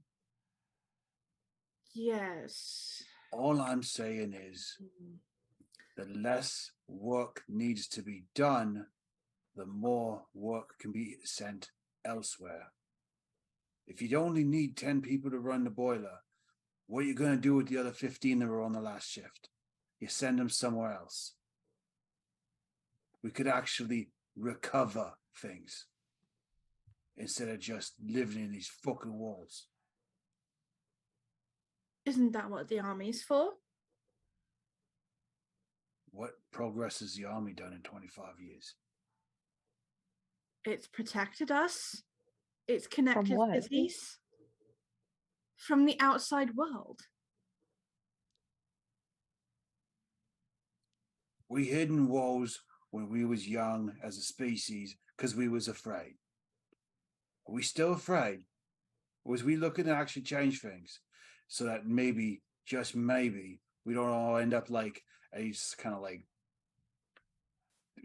Yes. All I'm saying is the less work needs to be done, the more work can be sent elsewhere. If you only need 10 people to run the boiler, what are you going to do with the other 15 that were on the last shift? You send them somewhere else. We could actually recover things instead of just living in these fucking walls. Isn't that what the army's for? What progress has the army done in 25 years? It's protected us. It's connected what? cities from the outside world. We hid in walls when we was young as a species because we was afraid. Are we still afraid? Or was we looking to actually change things so that maybe, just maybe, we don't all end up like we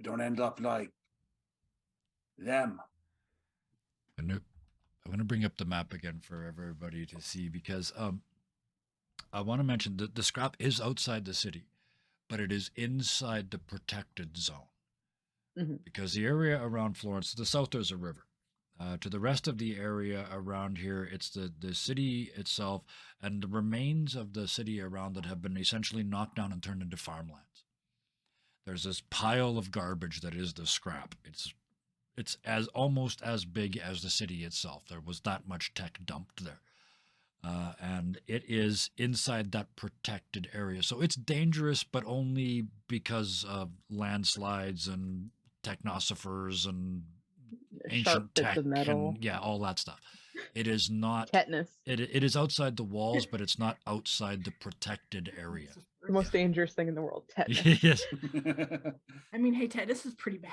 don't end up like them. I'm gonna bring up the map again for everybody to see, because I want to mention that the scrap is outside the city, but it is inside the protected zone. Because the area around Florence, to the south, there's a river. To the rest of the area around here, it's the city itself, and the remains of the city around it have been essentially knocked down and turned into farmlands. There's this pile of garbage that is the scrap. It's as almost as big as the city itself. There was that much tech dumped there. And it is inside that protected area. So it's dangerous, but only because of landslides and technosophers and ancient Sharp bits tech of metal. and yeah, all that stuff. It is not Tetanus. it is outside the walls, but it's not outside the protected area. The most dangerous thing in the world. Tetanus. Yes, I mean, hey, Ted, this is pretty bad.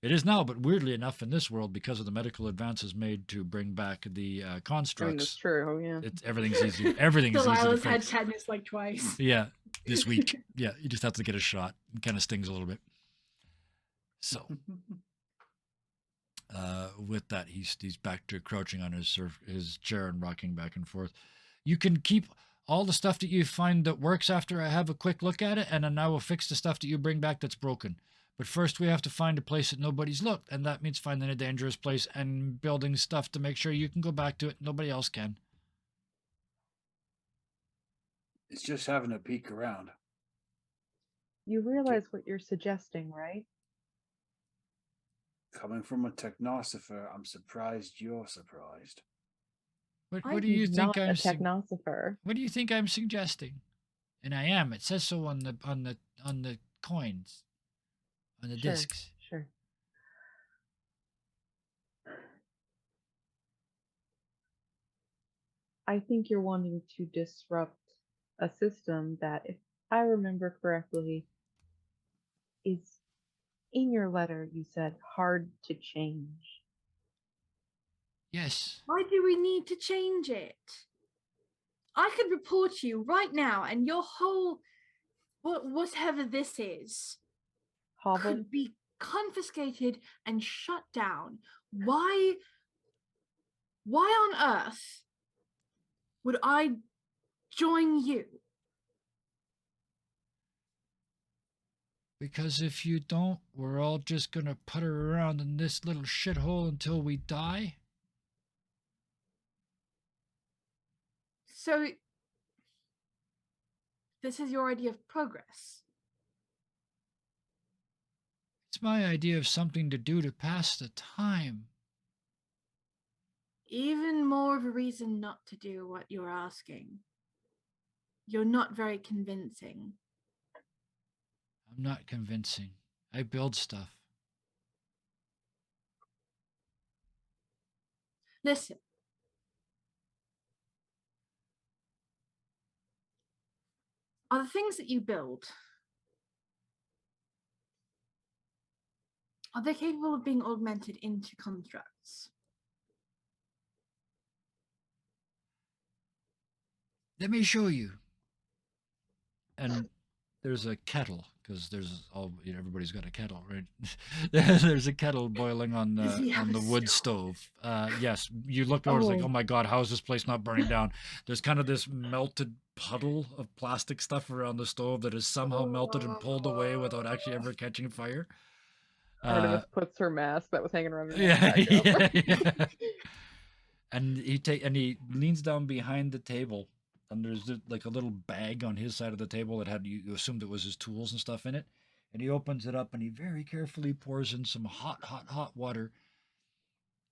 it is now, but weirdly enough, in this world, because of the medical advances made to bring back the I mean, constructs, that's true. Oh, yeah. everything's easy. Everything is easy to Delilah's had fix. tetanus like twice. Yeah, this week. Yeah, you just have to get a shot. It kind of stings a little bit. So, with that, he's back to crouching on his chair and rocking back and forth. You can keep all the stuff that you find that works after I have a quick look at it, and then I will fix the stuff that you bring back that's broken. But first, we have to find a place that nobody's looked, and that means finding a dangerous place and building stuff to make sure you can go back to it. Nobody else can. It's just having a peek around. You realize what you're suggesting, right? Coming from a technosopher, I'm surprised you're surprised. What do you think not a I'm technosopher. What do you think I'm suggesting? And I am. It says so on the coins, on the Sure, discs. Sure. I think you're wanting to disrupt a system that, if I remember correctly, is in your letter. You said hard to change. Yes. Why do we need to change it? I could report you right now, and your whole whatever this is Hovel, could be confiscated and shut down. Why on earth would I join you? Because if you don't, we're all just gonna putter around in this little shithole until we die. So this is your idea of progress. It's my idea of something to do to pass the time. Even more of a reason not to do what you're asking. You're not very convincing. I'm not convincing. I build stuff. Listen. Are the things that you build, are they capable of being augmented into constructs? Let me show you. And there's a kettle, because there's all, everybody's got a kettle, right? There's a kettle boiling on Does he have the a wood stove. Yes, you look over, it's like, Oh. oh my god, how is this place not burning down? There's kind of this melted puddle of plastic stuff around the stove that is somehow melted and pulled away without actually ever catching fire. Artemis puts her mask that was hanging around her Yeah, neck back up. yeah. And he leans down behind the table, and there's like a little bag on his side of the table that had, you assumed it was his tools and stuff in it. And he opens it up and he very carefully pours in some hot water.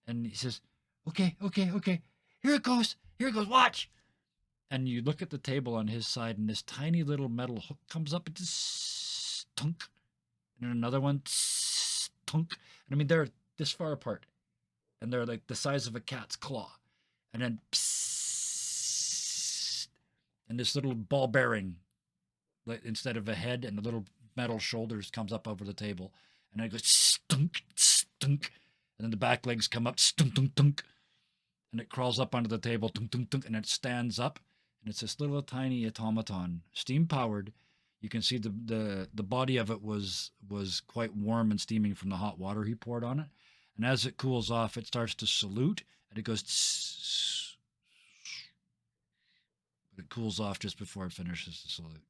And he says, "Okay, okay, okay. Here it goes. Here it goes. Watch." And you look at the table on his side, and this tiny little metal hook comes up and just stunk. And then another one stunk. And I mean, they're this far apart, and they're like the size of a cat's claw. And then psst, and this little ball bearing, like instead of a head, and the little metal shoulders comes up over the table, and then it goes stunk, stunk, and then the back legs come up, stunk, stunk, stunk, and it crawls up onto the table, tunk, tunk, tunk, and it stands up, and it's this little tiny automaton, steam powered. You can see the body of it was quite warm and steaming from the hot water he poured on it, and as it cools off, it starts to salute, and it goes tss, but it cools off just before it finishes the salute.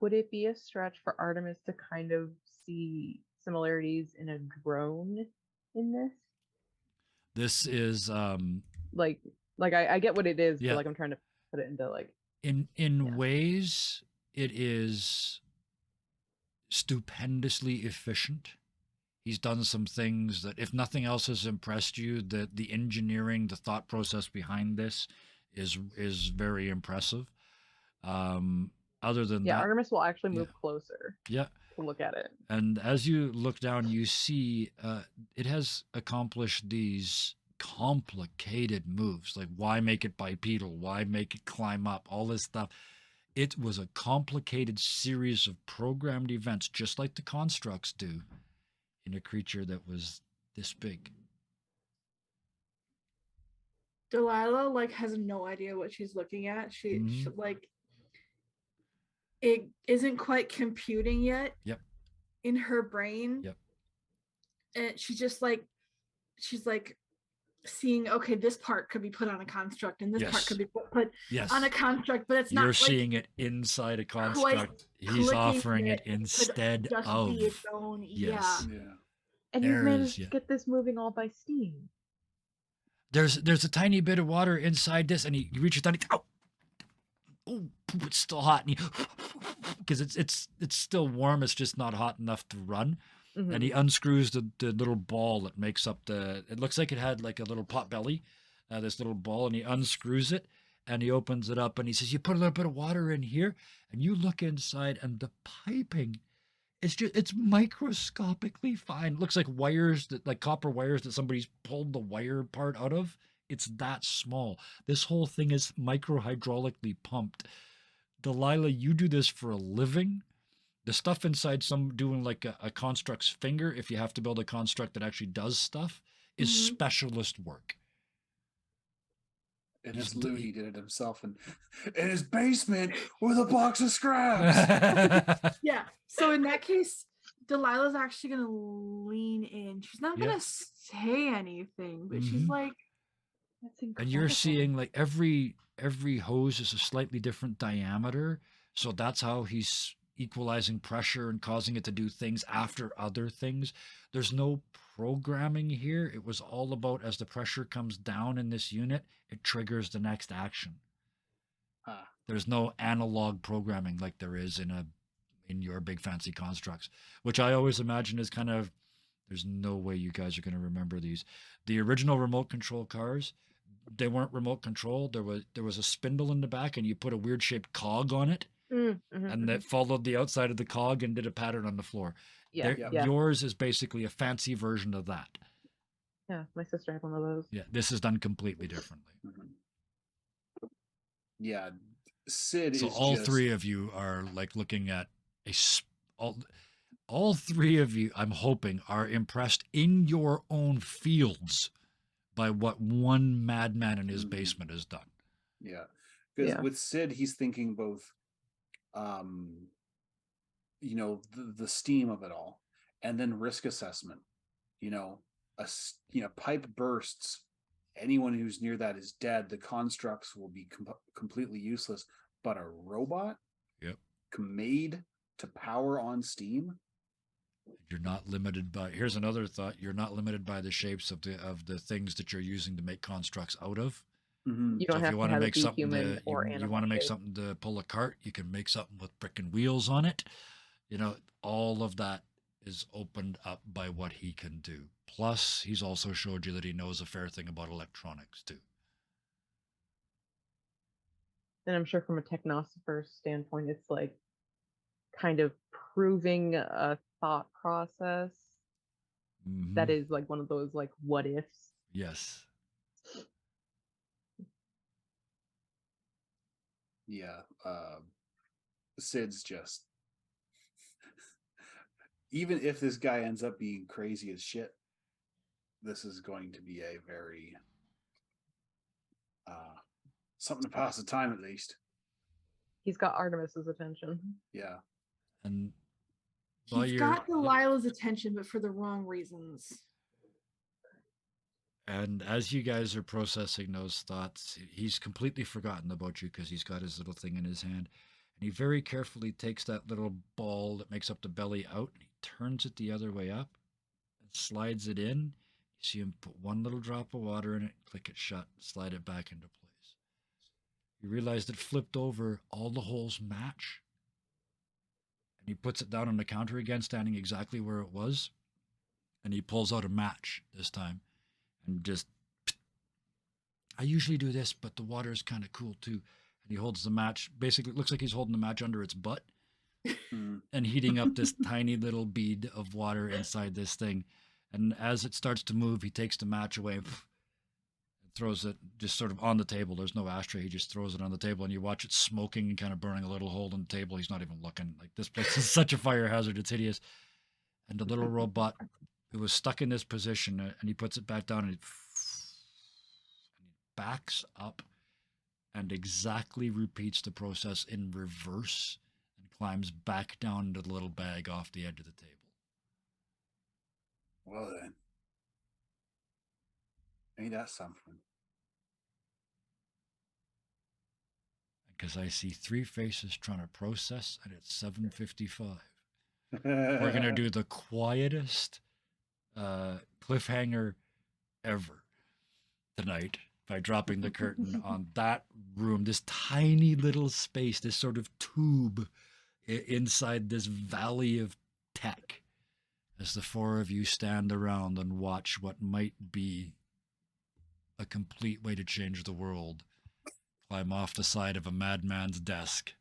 Would it be a stretch for Artemis to kind of see similarities in a drone in this? This is Like I get what it is, Yeah. but like I'm trying to put it into like in Yeah. ways it is stupendously efficient. He's done some things that, if nothing else has impressed you, that the engineering, the thought process behind this is very impressive. Other than yeah, that, Artemis will actually yeah. move closer yeah. to look at it. And as you look down, you see it has accomplished these complicated moves. Like, why make it bipedal? Why make it climb up? All this stuff. It was a complicated series of programmed events, just like the constructs do, in a creature that was this big. Delilah like has no idea what she's looking at. She Mhm. like it isn't quite computing yet. Yep. In her brain. Yep. And she's like seeing, okay, this part could be put on a construct and this part Yes. could be put Yes. on a construct, but it's not You're like seeing it inside a construct. He's clicking offering it it could instead just of. be its own. Yes. Yeah. Yeah. And you've There's- managed yeah. to get this moving all by steam. There's a tiny bit of water inside this, and he reaches down. Oh, it's still hot, and because it's still warm. It's just not hot enough to run. Mhm. And he unscrews the little ball that makes up the. It looks like it had like a little pot belly, this little ball, and he unscrews it, and he opens it up, and he says, "You put a little bit of water in here," and you look inside, and the piping. It's microscopically fine. It looks like wires like copper wires that somebody's pulled the wire part out of. It's that small. This whole thing is microhydraulically pumped. Delilah, you do this for a living. The stuff inside some doing like a construct's finger, if you have to build a construct that actually does stuff, is Mhm. specialist work. And He's his Looney did it himself in his basement with a box of scraps. Yeah. So in that case, Delilah's actually gonna lean in. She's not gonna Yeah. say anything, but she's Mhm. like, That's And you're incredible. seeing like every hose is a slightly different diameter, so that's how he's equalizing pressure and causing it to do things after other things. There's no programming here. It was all about, as the pressure comes down in this unit, it triggers the next action. Ah, There's no analog programming like there is in your big fancy constructs, which I always imagine is kind of, there's no way you guys are going to remember these. The original remote control cars, they weren't remote control. There was a spindle in the back, and you put a weird shaped cog on it, and that followed the outside of the cog and did a pattern on the floor. Yeah, Yep. yeah, Yours is basically a fancy version of that. yeah. My sister had one of those. Yeah, this is done completely differently. mhm. Yeah, Sid So is all just three of you are like looking at all three of you, I'm hoping, are impressed in your own fields by what one madman in his Mhm. basement has done. Yeah, because Yeah. with Sid, he's thinking both, the steam of it all, and then risk assessment. Pipe bursts. Anyone who's near that is dead. The constructs will be completely useless. But a robot, Yep. made to power on steam. You're not limited by, here's another thought, you're not limited by the shapes of the things that you're using to make constructs out of. Mhm. You So don't if have you to want to have it make be something human that or you animal want to make shape. something to pull a cart, you can make something with freaking wheels on it. All of that is opened up by what he can do. Plus, he's also showed you that he knows a fair thing about electronics too. And I'm sure from a technosopher standpoint, it's like kind of proving a thought process that Mhm. is like one of those like what ifs. Yes. Yeah, Sid's just even if this guy ends up being crazy as shit, this is going to be a very something to pass the time at least. He's got Artemis's attention. Yeah. And he's got Delilah's attention, but for the wrong reasons. And as you guys are processing those thoughts, he's completely forgotten about you because he's got his little thing in his hand. And he very carefully takes that little ball that makes up the belly out and he turns it the other way up and slides it in. You see him put one little drop of water in it, click it shut, slide it back into place. You realize that flipped over, all the holes match. And he puts it down on the counter again, standing exactly where it was. And he pulls out a match this time. And just, I usually do this, but the water is kind of cool too. And he holds the match. Basically, it looks like he's holding the match under its butt and heating up this tiny little bead of water inside this thing. And as it starts to move, he takes the match away and throws it just sort of on the table. There's no ashtray. He just throws it on the table, and you watch it smoking and kind of burning a little hole in the table. He's not even looking. Like, this place is such a fire hazard. It's hideous. And the little robot, it was stuck in this position, and he puts it back down, and he backs up and exactly repeats the process in reverse and climbs back down into the little bag off the edge of the table. Well then, ain't that something? Because I see three faces trying to process, and it's 7:55. We're gonna do the quietest cliffhanger ever tonight by dropping the curtain on that room, this tiny little space, this sort of tube inside this valley of tech, as the four of you stand around and watch what might be a complete way to change the world climb off the side of a madman's desk.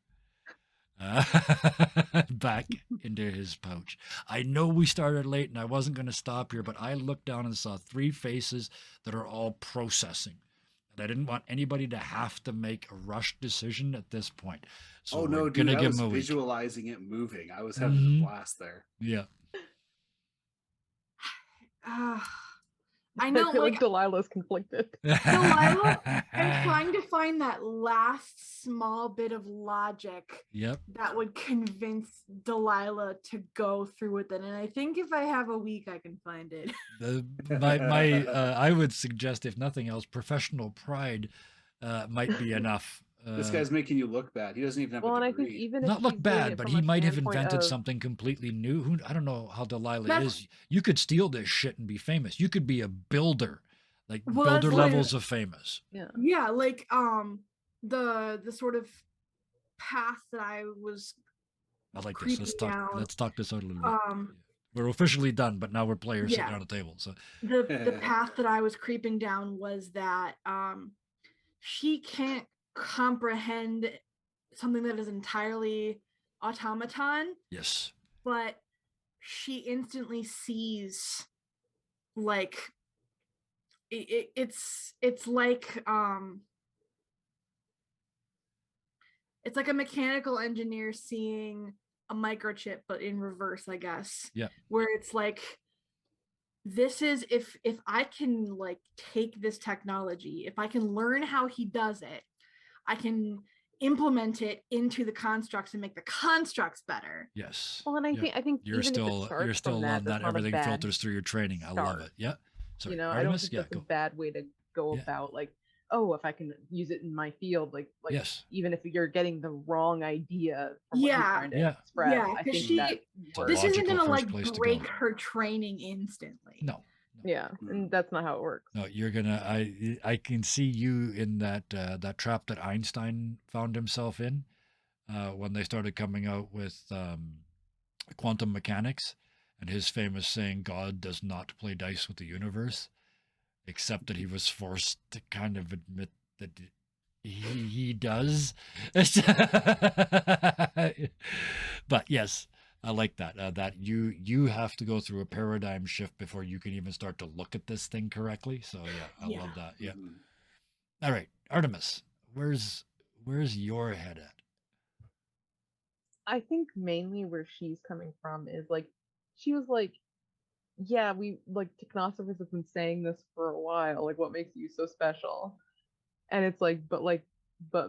Back into his pouch. I know we started late and I wasn't going to stop here, but I looked down and saw three faces that are all processing. I didn't want anybody to have to make a rushed decision at this point. So oh we're no, dude! gonna I give was him a week. visualizing it moving. I was having Mhm. a blast there. Yeah. I I know, feel like like Delilah's conflicted. Delilah, I'm trying to find that last small bit of logic Yep. that would convince Delilah to go through with it. And I think if I have a week, I can find it. I would suggest, if nothing else, professional pride might be enough. This guy's making you look bad. He doesn't even have Well, a and I degree. think even if not she's look doing bad, it but from he a might have standpoint invented of, something completely new. I don't know how Delilah That's- is. You could steal this shit and be famous. You could be a builder, like Well, that's builder what I- levels of famous. yeah. Yeah, like the sort of path that I was I like this. creeping down. Let's talk this out a little bit. Um We're officially done, but now we're players sitting Yeah. on a table. So the path that I was creeping down was that she can't comprehend something that is entirely automaton, yes, but she instantly sees like it's like it's like a mechanical engineer seeing a microchip but in reverse, I guess. Yeah. Where it's like, this is if I can like take this technology, if I can learn how he does it, I can implement it into the constructs and make the constructs better. yes. Well, and I Yeah. think You're even if it still starts on from that, that's not everything a bad filters through your training. I love start. it. Yeah. Sorry, You know, I don't Artemis. think Yeah, that's a go. bad way to go Yeah. about, like, oh, if I can use it in my field, like Yes. even if you're getting the wrong idea from what you're Yeah. trying to Yeah. express, Yeah, I 'cause think she- that It's a works. This isn't logical gonna first like place to break go. her training instantly. No. Yeah, and that's not how it works. No, you're gonna. I can see you in that that trap that Einstein found himself in when they started coming out with quantum mechanics, and his famous saying, "God does not play dice with the universe," except that he was forced to kind of admit that he does. But yes, I like that. That you have to go through a paradigm shift before you can even start to look at this thing correctly. So yeah, I Yeah. love that. Yeah. Mhm. All right, Artemis, where's your head at? I think mainly where she's coming from is like, she was like, yeah, we like technosophers have been saying this for a while. Like, what makes you so special? And it's like, but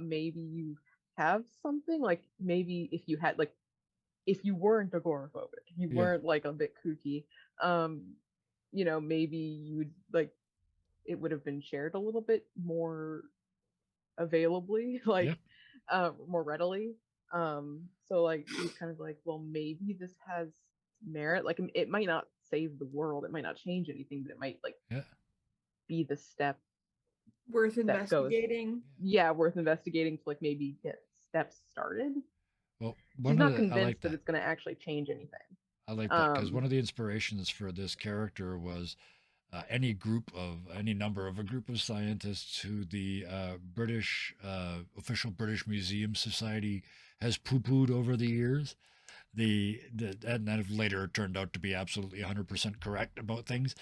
maybe you have something. Like, maybe if you had like, if you weren't agoraphobic, you Yeah. weren't like a bit kooky, you know, maybe you would like, it would have been shared a little bit more availably, like Yep. more readily. So like she's kind of like, well, maybe this has merit. Like, it might not save the world, it might not change anything, but it might like Yeah. be the step Worth that goes, investigating. yeah, worth investigating to like maybe get steps started. Well, She's not I convinced like that that. it's going to actually change anything. I like that because one of the inspirations for this character was any number of a group of scientists who the British official British Museum Society has poo-pooed over the years. And that later turned out to be absolutely 100% correct about things.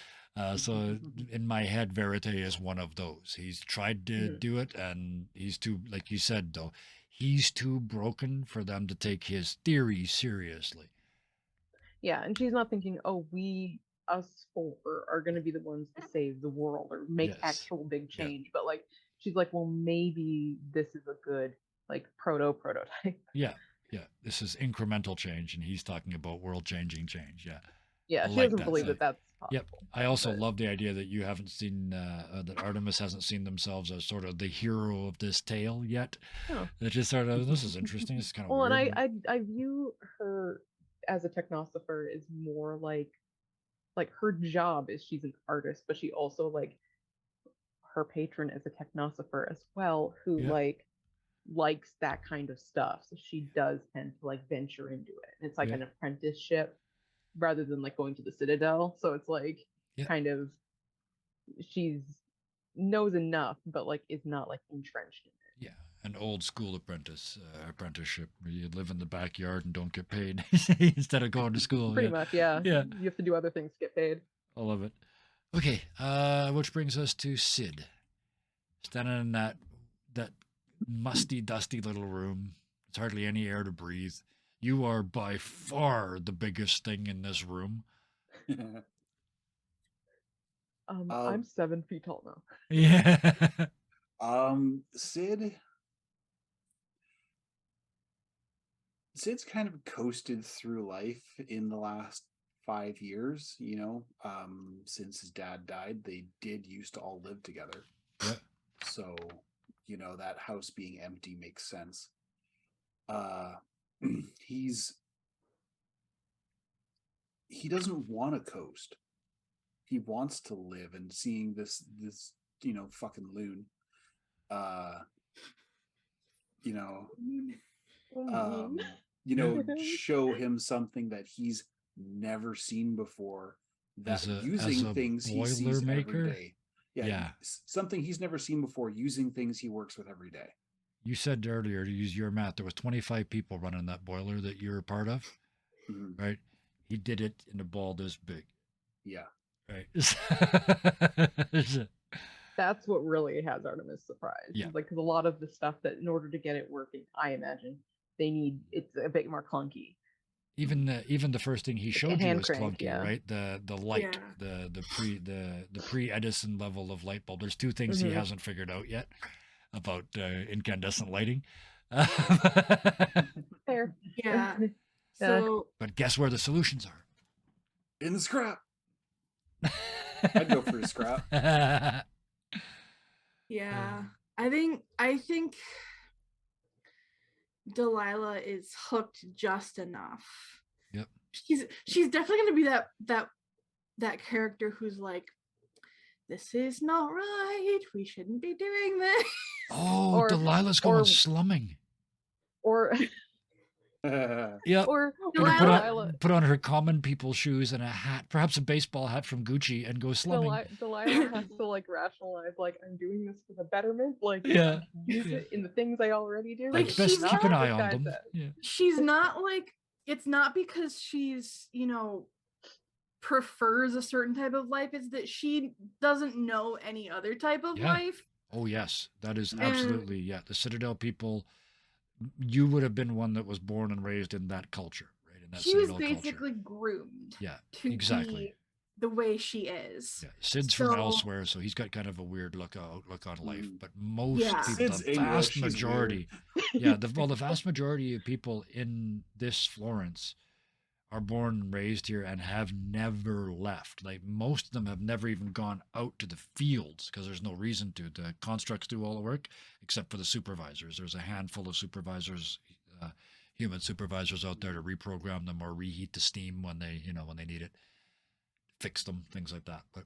So in my head, Verite is one of those. He's tried to do it, and he's too, like you said, though, he's too broken for them to take his theory seriously. Yeah, and she's not thinking, oh, us four are going to be the ones to save the world or make Yes. actual big change. But like, she's like, well, maybe this is a good like prototype. Yeah. This is incremental change, and he's talking about world-changing change. Yeah. Yeah, I she like doesn't that believe side. that that's possible. Yep. I also but- love the idea that you haven't seen that Artemis hasn't seen themselves as sort of the hero of this tale yet. Oh. It's just sort of, this is interesting. It's kind of Well, weird. and I view her as a technosopher is more like her job is she's an artist, but she also like her patron is a technosopher as well, who Yeah. like likes that kind of stuff. So she does tend to like venture into it. And it's like Yeah. an apprenticeship rather than like going to the Citadel. So it's like Yeah. kind of she's knows enough, but like is not like entrenched in it. Yeah, an old school apprenticeship where you live in the backyard and don't get paid instead of going to school. Pretty yeah. much, yeah. Yeah. You have to do other things to get paid. I love it. Okay, which brings us to Sid. standing in that musty, dusty little room. It's hardly any air to breathe. You are by far the biggest thing in this room. I'm 7 feet tall now. Yeah. Sid's kind of coasted through life in the last 5 years, since his dad died. They did used to all live together. Yeah. So, that house being empty makes sense. He doesn't want to coast. He wants to live, and seeing this fucking loon, show him something that he's never seen before, that using things he sees every day. Yeah. Something he's never seen before, using things he works with every day. You said earlier, to use your math, there was 25 people running that boiler that you're a part of, right? He did it in a ball this big. Yeah. Right. That's what really has Artemis surprised. Yeah. Like, because a lot of the stuff that, in order to get it working, I imagine it's a bit more clunky. Even the first thing he showed you was clunky, yeah. right? The light, the pre Edison level of light bulb. There's two things he hasn't figured out yet about incandescent lighting. Fair. Yeah. So, but guess where the solutions are? In the scrap. I'd go for a scrap. Yeah. I think Delilah is hooked just enough. Yep. She's definitely going to be that character who's like, this is not right. We shouldn't be doing this. Oh, Delilah's going slumming. Or yeah. Or put on her common people shoes and a hat, perhaps a baseball hat from Gucci, and go slumming. Delilah has to like rationalize, like, I'm doing this for the betterment. Like, yeah, use it in the things I already do. Like, best keep an eye on them. Yeah. She's not like, it's not because she's, prefers a certain type of life. It's that she doesn't know any other type of life. Oh yes, that is absolutely the Citadel people. You would have been one that was born and raised in that culture, right? In that she Citadel was basically culture. groomed. Yeah, to exactly. Be the way she is. Yeah, Sid's from elsewhere, so he's got kind of a weird outlook on life. But most people, the vast majority, the vast majority of people in this Florence are born and raised here and have never left. Like, most of them have never even gone out to the fields because there's no reason to. The constructs do all the work except for the supervisors. There's a handful of supervisors, human supervisors out there to reprogram them or reheat the steam when they need it, fix them, things like that. But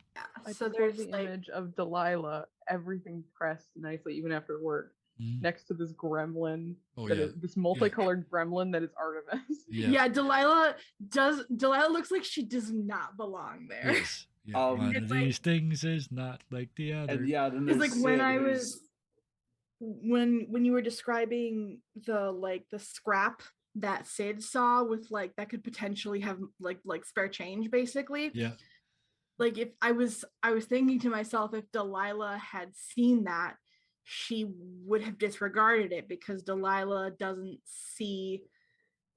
so there's the image of Delilah, everything pressed nicely even after work. Next to this gremlin, this multicolored gremlin that is Artemis. Yeah, Delilah looks like she does not belong there. Yes. Yeah, one of these things is not like the other. And then it's like when I was when you were describing the scrap that Sid saw with like that could potentially have like spare change, basically. Yeah. Like, if I was thinking to myself, if Delilah had seen that, she would have disregarded it, because Delilah doesn't see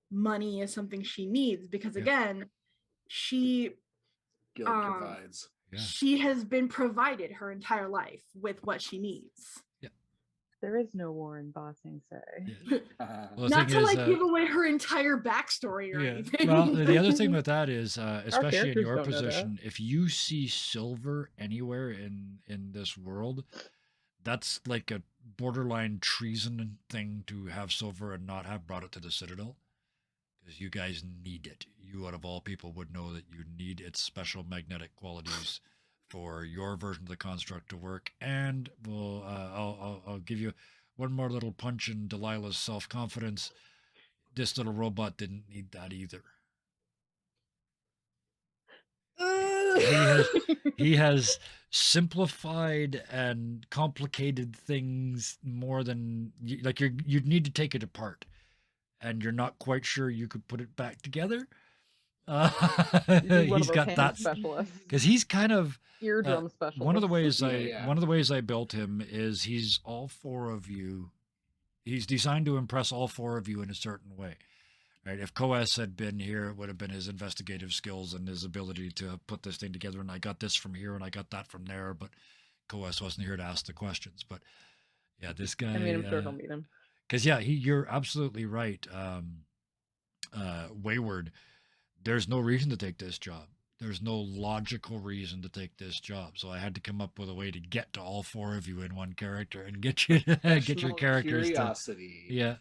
money as something she needs, because again, she provides. She has been provided her entire life with what she needs. Yeah. There is no war in Bossing Say. Well, not to give away her entire backstory or anything. Well, the other thing with that is, especially in your position, if you see silver anywhere in this world, that's like a borderline treason thing to have silver and not have brought it to the Citadel, because you guys need it. You, out of all people, would know that you need its special magnetic qualities for your version of the construct to work. And I'll give you one more little punch in Delilah's self-confidence. This little robot didn't need that either. He has simplified and complicated things more than like you'd need to take it apart, and you're not quite sure you could put it back together. You'd be one of He's those got hand that specialists. because he's kind of Eardrum specialist. one of the ways Yeah. one of the ways I built him is he's all four of you. He's designed to impress all four of you in a certain way. Right? If Coas had been here, it would have been his investigative skills and his ability to put this thing together. And I got this from here and I got that from there, but Coas wasn't here to ask the questions. But yeah, this guy. I mean, I'm sure he'll meet him. Because yeah, you're absolutely right. Wayward, there's no reason to take this job. There's no logical reason to take this job. So I had to come up with a way to get to all four of you in one character and get you get your National characters curiosity. to. Yeah.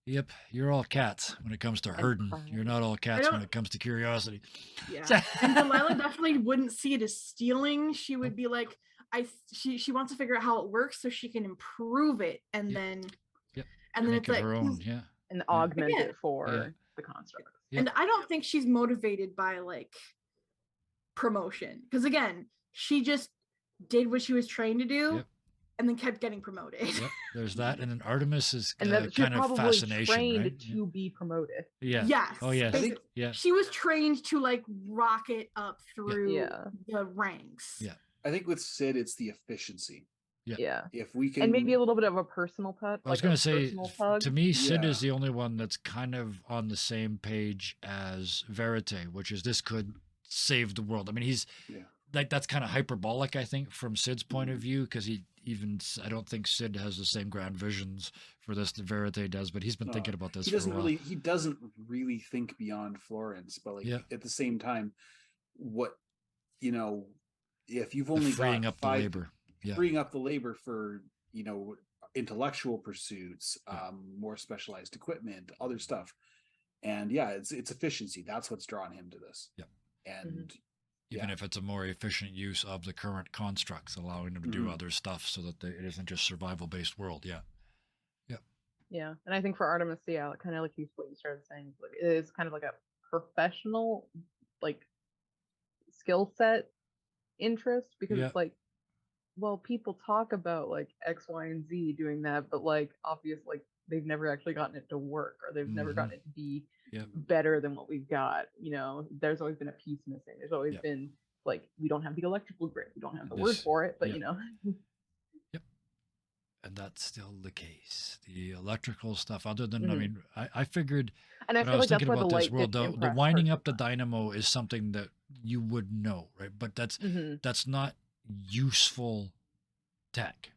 Yep, you're all cats when it comes to herding. You're not all cats when it comes to curiosity. Yeah, and Delilah definitely wouldn't see it as stealing. She would be like, she wants to figure out how it works so she can improve it, and then and then Make it's it like her own, yeah. And augment it for the construct. Yeah. And I don't think she's motivated by like promotion, because again, she just did what she was trained to do. Yep. And then kept getting promoted. Yep, there's that, and then Artemis is And that she's kind of probably fascination, trained right? to be promoted. Yeah. Yes. Oh yes. basically. Yeah. She was trained to like rocket up through Yeah. the ranks. Yeah. I think with Sid, it's the efficiency. Yeah. If we can, And maybe a little bit of a personal touch. I was like going a to say, personal tug. to me, Sid Yeah. is the only one that's kind of on the same page as Verite, which is this could save the world. I mean, he's like, that's kind of hyperbolic, I think, from Sid's point of view, because I don't think Sid has the same grand visions for this that Verite does, but he's been thinking about this. He doesn't really think beyond Florence, but like at the same time, if you've only freeing got up the labor. Yeah. Freeing up the labor for intellectual pursuits, more specialized equipment, other stuff, and it's efficiency. That's what's drawn him to this. Yep. And even if it's a more efficient use of the current constructs, allowing them to do other stuff, so that it isn't just survival-based world. Yeah. Yep. Yeah, and I think for Artemis, kind of like what you started saying, it is kind of like a professional, like, skill set interest, because it's like, well, people talk about like X, Y, and Z doing that, but like obviously, like, they've never actually gotten it to work, or they've never gotten it to be better than what we've got. There's always been a piece missing. There's always been like, we don't have the electrical grid, we don't have the word for it, but Yep. And that's still the case. The electrical stuff, other than I mean, I figured, and I when feel I was like thinking that's why about the this light world, didn't the impress winding her up the so much. dynamo is something that you would know, right? But that's not useful tech.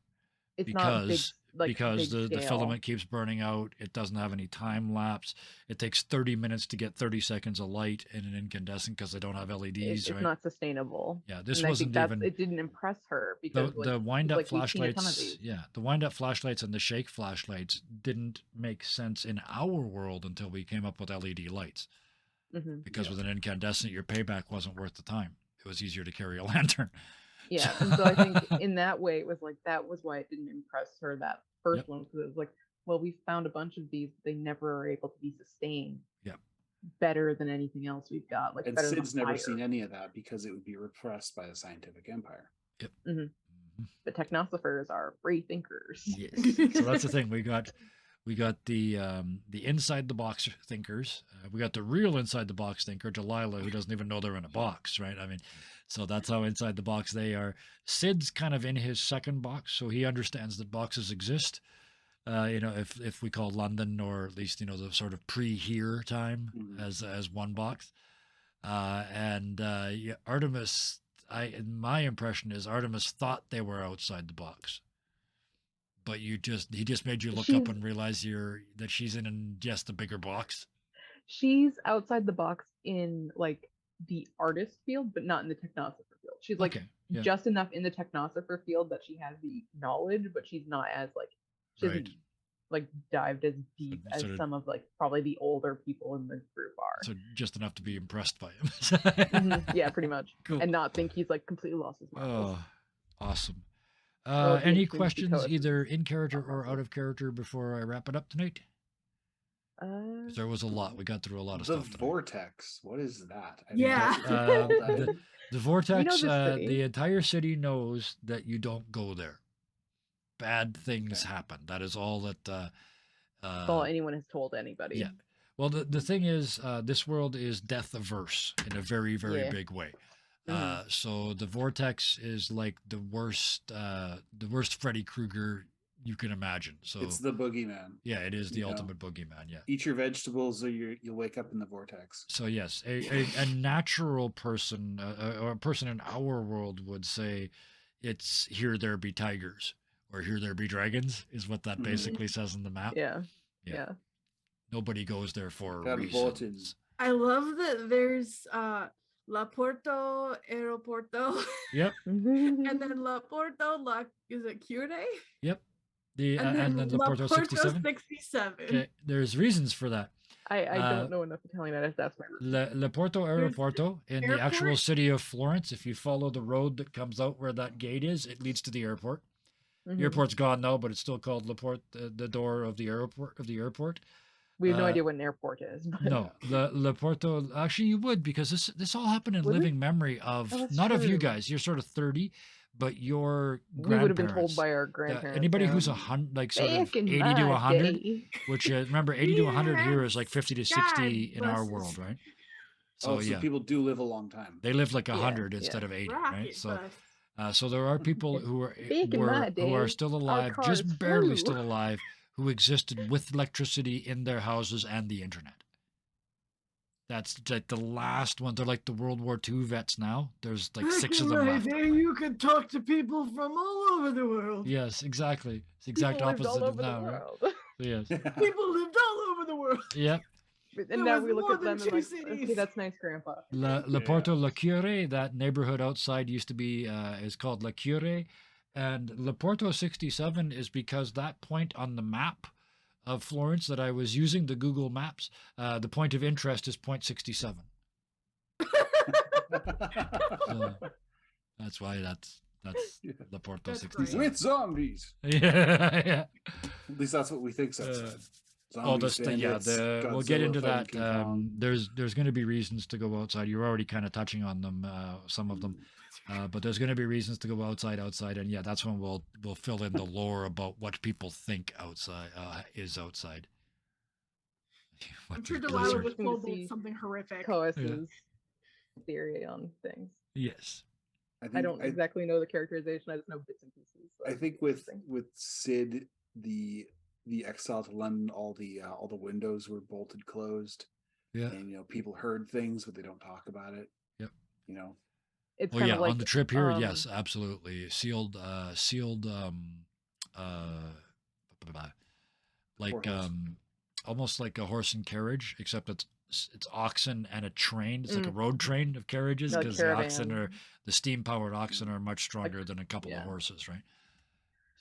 It's not big, because big the scale. filament keeps burning out. It doesn't have any time lapse. It takes 30 minutes to get 30 seconds of light in an incandescent because they don't have LEDs. It's right? not sustainable. Yeah, this And wasn't I think even. it didn't impress her, because The wind up we've seen a ton of flashlights. these. Yeah, the wind up flashlights and the shake flashlights didn't make sense in our world until we came up with LED lights. Because with an incandescent, your payback wasn't worth the time. It was easier to carry a lantern. Yeah, and so I think in that way, it was like, that was why it didn't impress her, that first one, because it was like, well, we found a bunch of these, but they never are able to be sustained. Better than anything else we've got. Like, and better Sid's than never fire. seen any of that because it would be repressed by the scientific empire. Yep. The technosophers are free thinkers. Yes. So that's the thing. We got the inside the box thinkers. We got the real inside the box thinker, Delilah, who doesn't even know they're in a box, right? I mean, so that's how inside the box they are. Sid's kind of in his second box, so he understands that boxes exist. If we call London, or at least the sort of pre-here time as one box, Artemis. My impression is Artemis thought they were outside the box, but he just made you look up and realize that she's in just a bigger box. She's outside the box in like the artist field, but not in the technosopher field. She's like just enough in the technosopher field that she has the knowledge, but she's not as like, she hasn't like dived as deep as some of like probably the older people in the group are. So just enough to be impressed by him. Yeah, pretty much. Cool. And not think he's like completely lost his mind. Oh, awesome. It'll be Any interesting to see questions, Cohen's either in character or out of character, before I wrap it up tonight? 'Cause there was a lot. We got through a lot of stuff. The vortex. What is that? The vortex. city. The entire city knows that you don't go there. Bad things happen. That is all that. That's all anyone has told anybody. Yeah. Well, the thing is, this world is death averse in a very, very Yeah. big way. Mhm. So the vortex is like the worst Freddy Krueger you can imagine. So It's the boogeyman. yeah, it is the you know. ultimate boogeyman. Yeah. Eat your vegetables, or you'll wake up in the vortex. So yes, a natural person or a person in our world would say, it's here there be tigers or here there be dragons is what that Mhm. basically says in the map. Yeah. Yeah. Yeah. Nobody goes there for Got voted. reasons. I love that there's La Porto Aeroporto Yep. and then La Porto La is it Cure? Yep. The And then the La Porto Porto 67. 67. Okay, there's reasons for that. I Uh, don't know enough Italian if that's my Le Porto There's Aeroporto in the actual airport? city of Florence. If you follow the road that comes out where that gate is, it leads to the airport. The Mhm. airport's gone now, but it's still called La Porte, the door of the airport. We have no uh, idea what an airport is. But No, Le Porto. Actually, you would, because this all happened in Would we? living memory of Oh, that's not of you true. guys. You're sort of 30, but your we would have been grandparents. told by our grandparents. Anybody yeah. who's like sort of Back in 80 to my 100, day. which remember 80 to 100 here is like 50 to 60 Sky in our buses. world, right? So So yeah, people do live a long time. they live like Yeah, 100 yeah. instead of 80, Rocket right? So bus. so there are people who are Back in my who are day, still our alive, cars just barely flew. still alive, who existed with electricity in their houses and the internet. That's like the last one. They're like the World War II vets now. There's like 6 of them left. you could talk to people from all over the world. Yes, exactly. It's the exact People lived opposite all of over now, the right? world. So, yes. People lived all over the world. Yep. And There now was we look more at than them and two like, cities. okay, that's nice, Grandpa. La Porto La Cure, that neighborhood outside used to be, is called La Cure. And La Porto 67 is because that point on the map of Florence that I was using, the Google Maps, the point of interest is point 67. So that's why that's Yeah. La Porto That's 67. With zombies. Yeah, yeah. At least that's what we think. Oh, we'll get into that. There's going to be reasons to go outside. You're already kind of touching on them, some of them, but there's going to be reasons to go outside, and yeah, that's when we'll fill in the lore about what people think outside is outside. What I'm sure does Delilah Blizzard- was Interesting to told see something horrific. Coas's theory on things. Yes. I don't exactly know the characterization. I just know bits and pieces. So I think it's with Sid, the exile to London, all the windows were bolted closed, Yeah. and people heard things, but they don't talk about it. Yep. It's Oh kind yeah, of like on the trip here, yes, absolutely. Sealed like Portals. almost like a horse and carriage, except it's oxen and a train. It's like a road train of carriages, Like because the oxen caravan. the steam powered oxen are much stronger than a couple of yeah. horses, right?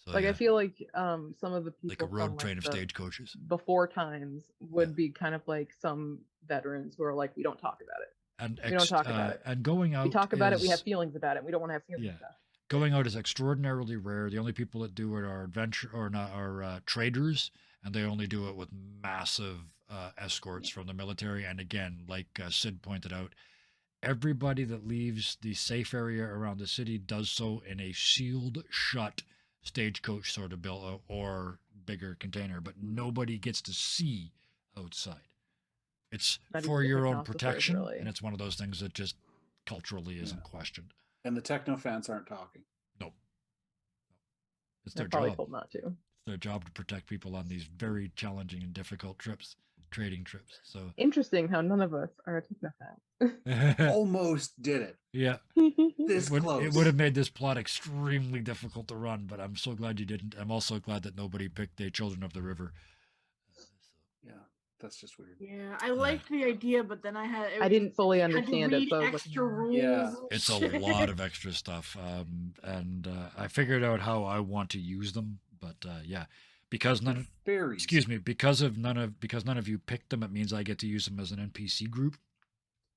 So like yeah, I feel like some of the people like a road from, train like, of the stagecoaches. before times would be kind of like some veterans who are like, we don't talk about it. And We don't talk about it. And going out We talk about it. We have is- feelings about it. We don't want to have feelings Yeah. about it. Going out is extraordinarily rare. The only people that do it are traders, and they only do it with massive escorts from the military. And again, like Sid pointed out, everybody that leaves the safe area around the city does so in a sealed shut stagecoach sort of bill or bigger container, but nobody gets to see outside. It's Not for even your different own officers, protection, really. and it's one of those things that just culturally isn't questioned. And the techno fans aren't talking. Nope. It's They're their probably job. told not to. It's their job to protect people on these very challenging and difficult trips, trading trips. So Interesting how none of us are a technofan. Almost did it. yeah, This close. it would have made this plot extremely difficult to run, but I'm so glad you didn't. I'm also glad that nobody picked the Children of the River. Yeah, that's just weird. Yeah, I liked the idea, but then I didn't fully had to understand it, read so I was like, extra rules. Yeah. It's a lot of extra stuff, and I figured out how I want to use them. But yeah, because none of you picked them, it means I get to use them as an NPC group,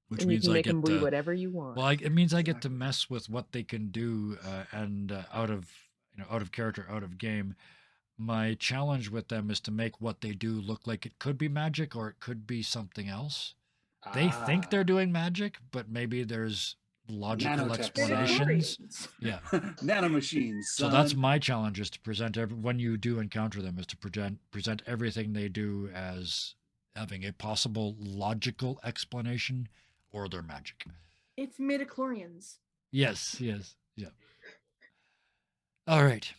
which and you means can I make get them to, be whatever you want. well, it means I get to mess with what they can do, and out of character, out of game. My challenge with them is to make what they do look like it could be magic or it could be something else. They think they're doing magic, but maybe there's logical Nanotech explanations. Yeah. nanomachines. So that's my challenge, is to present when you do encounter them, is to present everything they do as having a possible logical explanation, or they're magic. It's midichlorians. Yes, yes, yeah. All right.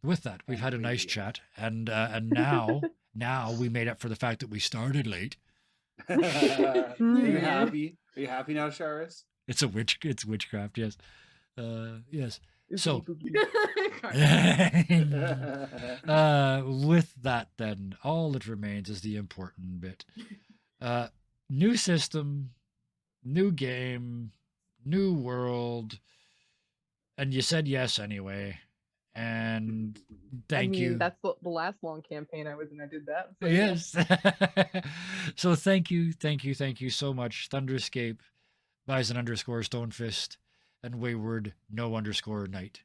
With that, we've And had a nice radiant. chat, and now we made up for the fact that we started late. Are you Yeah. happy? Are you happy now, Charis? It's witchcraft. Yes, yes. So, with that, then all that remains is the important bit. New system, new game, new world, and you said yes anyway. And thank you. That's the last long campaign I was in. I did that. So Yes. So thank you so much, Thunderscape, Bison _ Stonefist, and Wayward no _ Knight.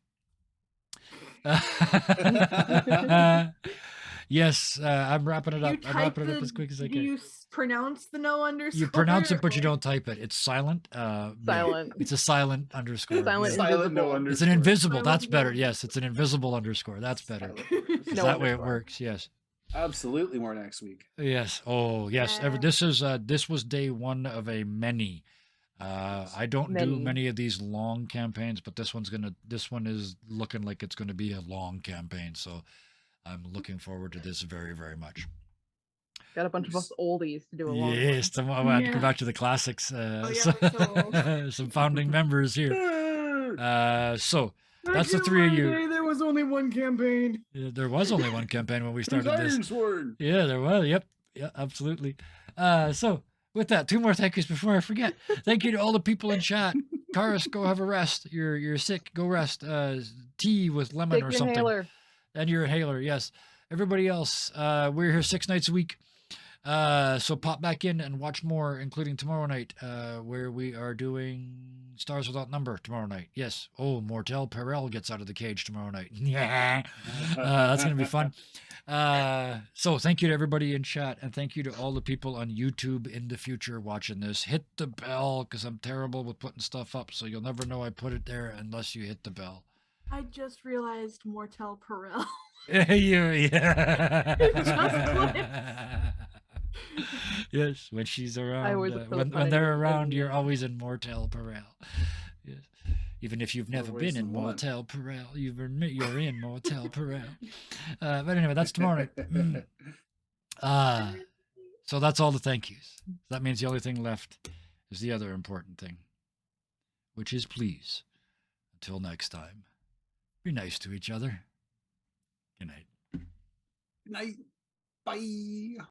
Yes, I'm wrapping it up. I'm wrapping it up as quick as I Do can. you pronounce the no underscore? You pronounce it, but you or- don't type it. It's silent. Silent. It's a silent underscore. Silent. Yeah. Silent no Invisible. underscore. It's an invisible. Silent That's better. no Yes, it's an invisible underscore. That's better. Silent. Is No that way it underscore. works? Yes. Absolutely more next week. Yes. Oh, yes. Yeah. This was day one of a many. I don't do Many. many of these long campaigns, but this one is looking like it's gonna be a long campaign. So I'm looking forward to this very, very much. Got a bunch of us oldies to do a long Yes, I had to go Yeah. back to the classics. yeah, so- Some founding members here. So Back That's the in three of my you. day, there was only one campaign. there was only one campaign when we There's started this. Iron Sword. Yeah, there was. Yep. Yeah, absolutely. So with that, 2 more thank yous before I forget. Thank you to all the people in chat. Karis, go have a rest. You're sick. Go rest. Tea with lemon Take or your something. inhaler. And your inhaler, yes. Everybody else, we're here 6 nights a week. So pop back in and watch more, including tomorrow night, where we are doing Stars Without Number tomorrow night. Yes. Oh, Mortel Perel gets out of the cage tomorrow night. Yeah. That's going to be fun. So thank you to everybody in chat, and thank you to all the people on YouTube in the future watching this. Hit the bell, because I'm terrible with putting stuff up, so you'll never know I put it there unless you hit the bell. I just realized Mortel Perel. Yes, when she's around, was for the when fun they're of it. around, you're always in Mortel Perel. Yes, even if you've never Always been in the one. Mortel Perel, you're in Mortel Perel. But anyway, that's tomorrow night. So that's all the thank yous. That means the only thing left is the other important thing, which is please, until next time, be nice to each other. Good night. Good night. Bye.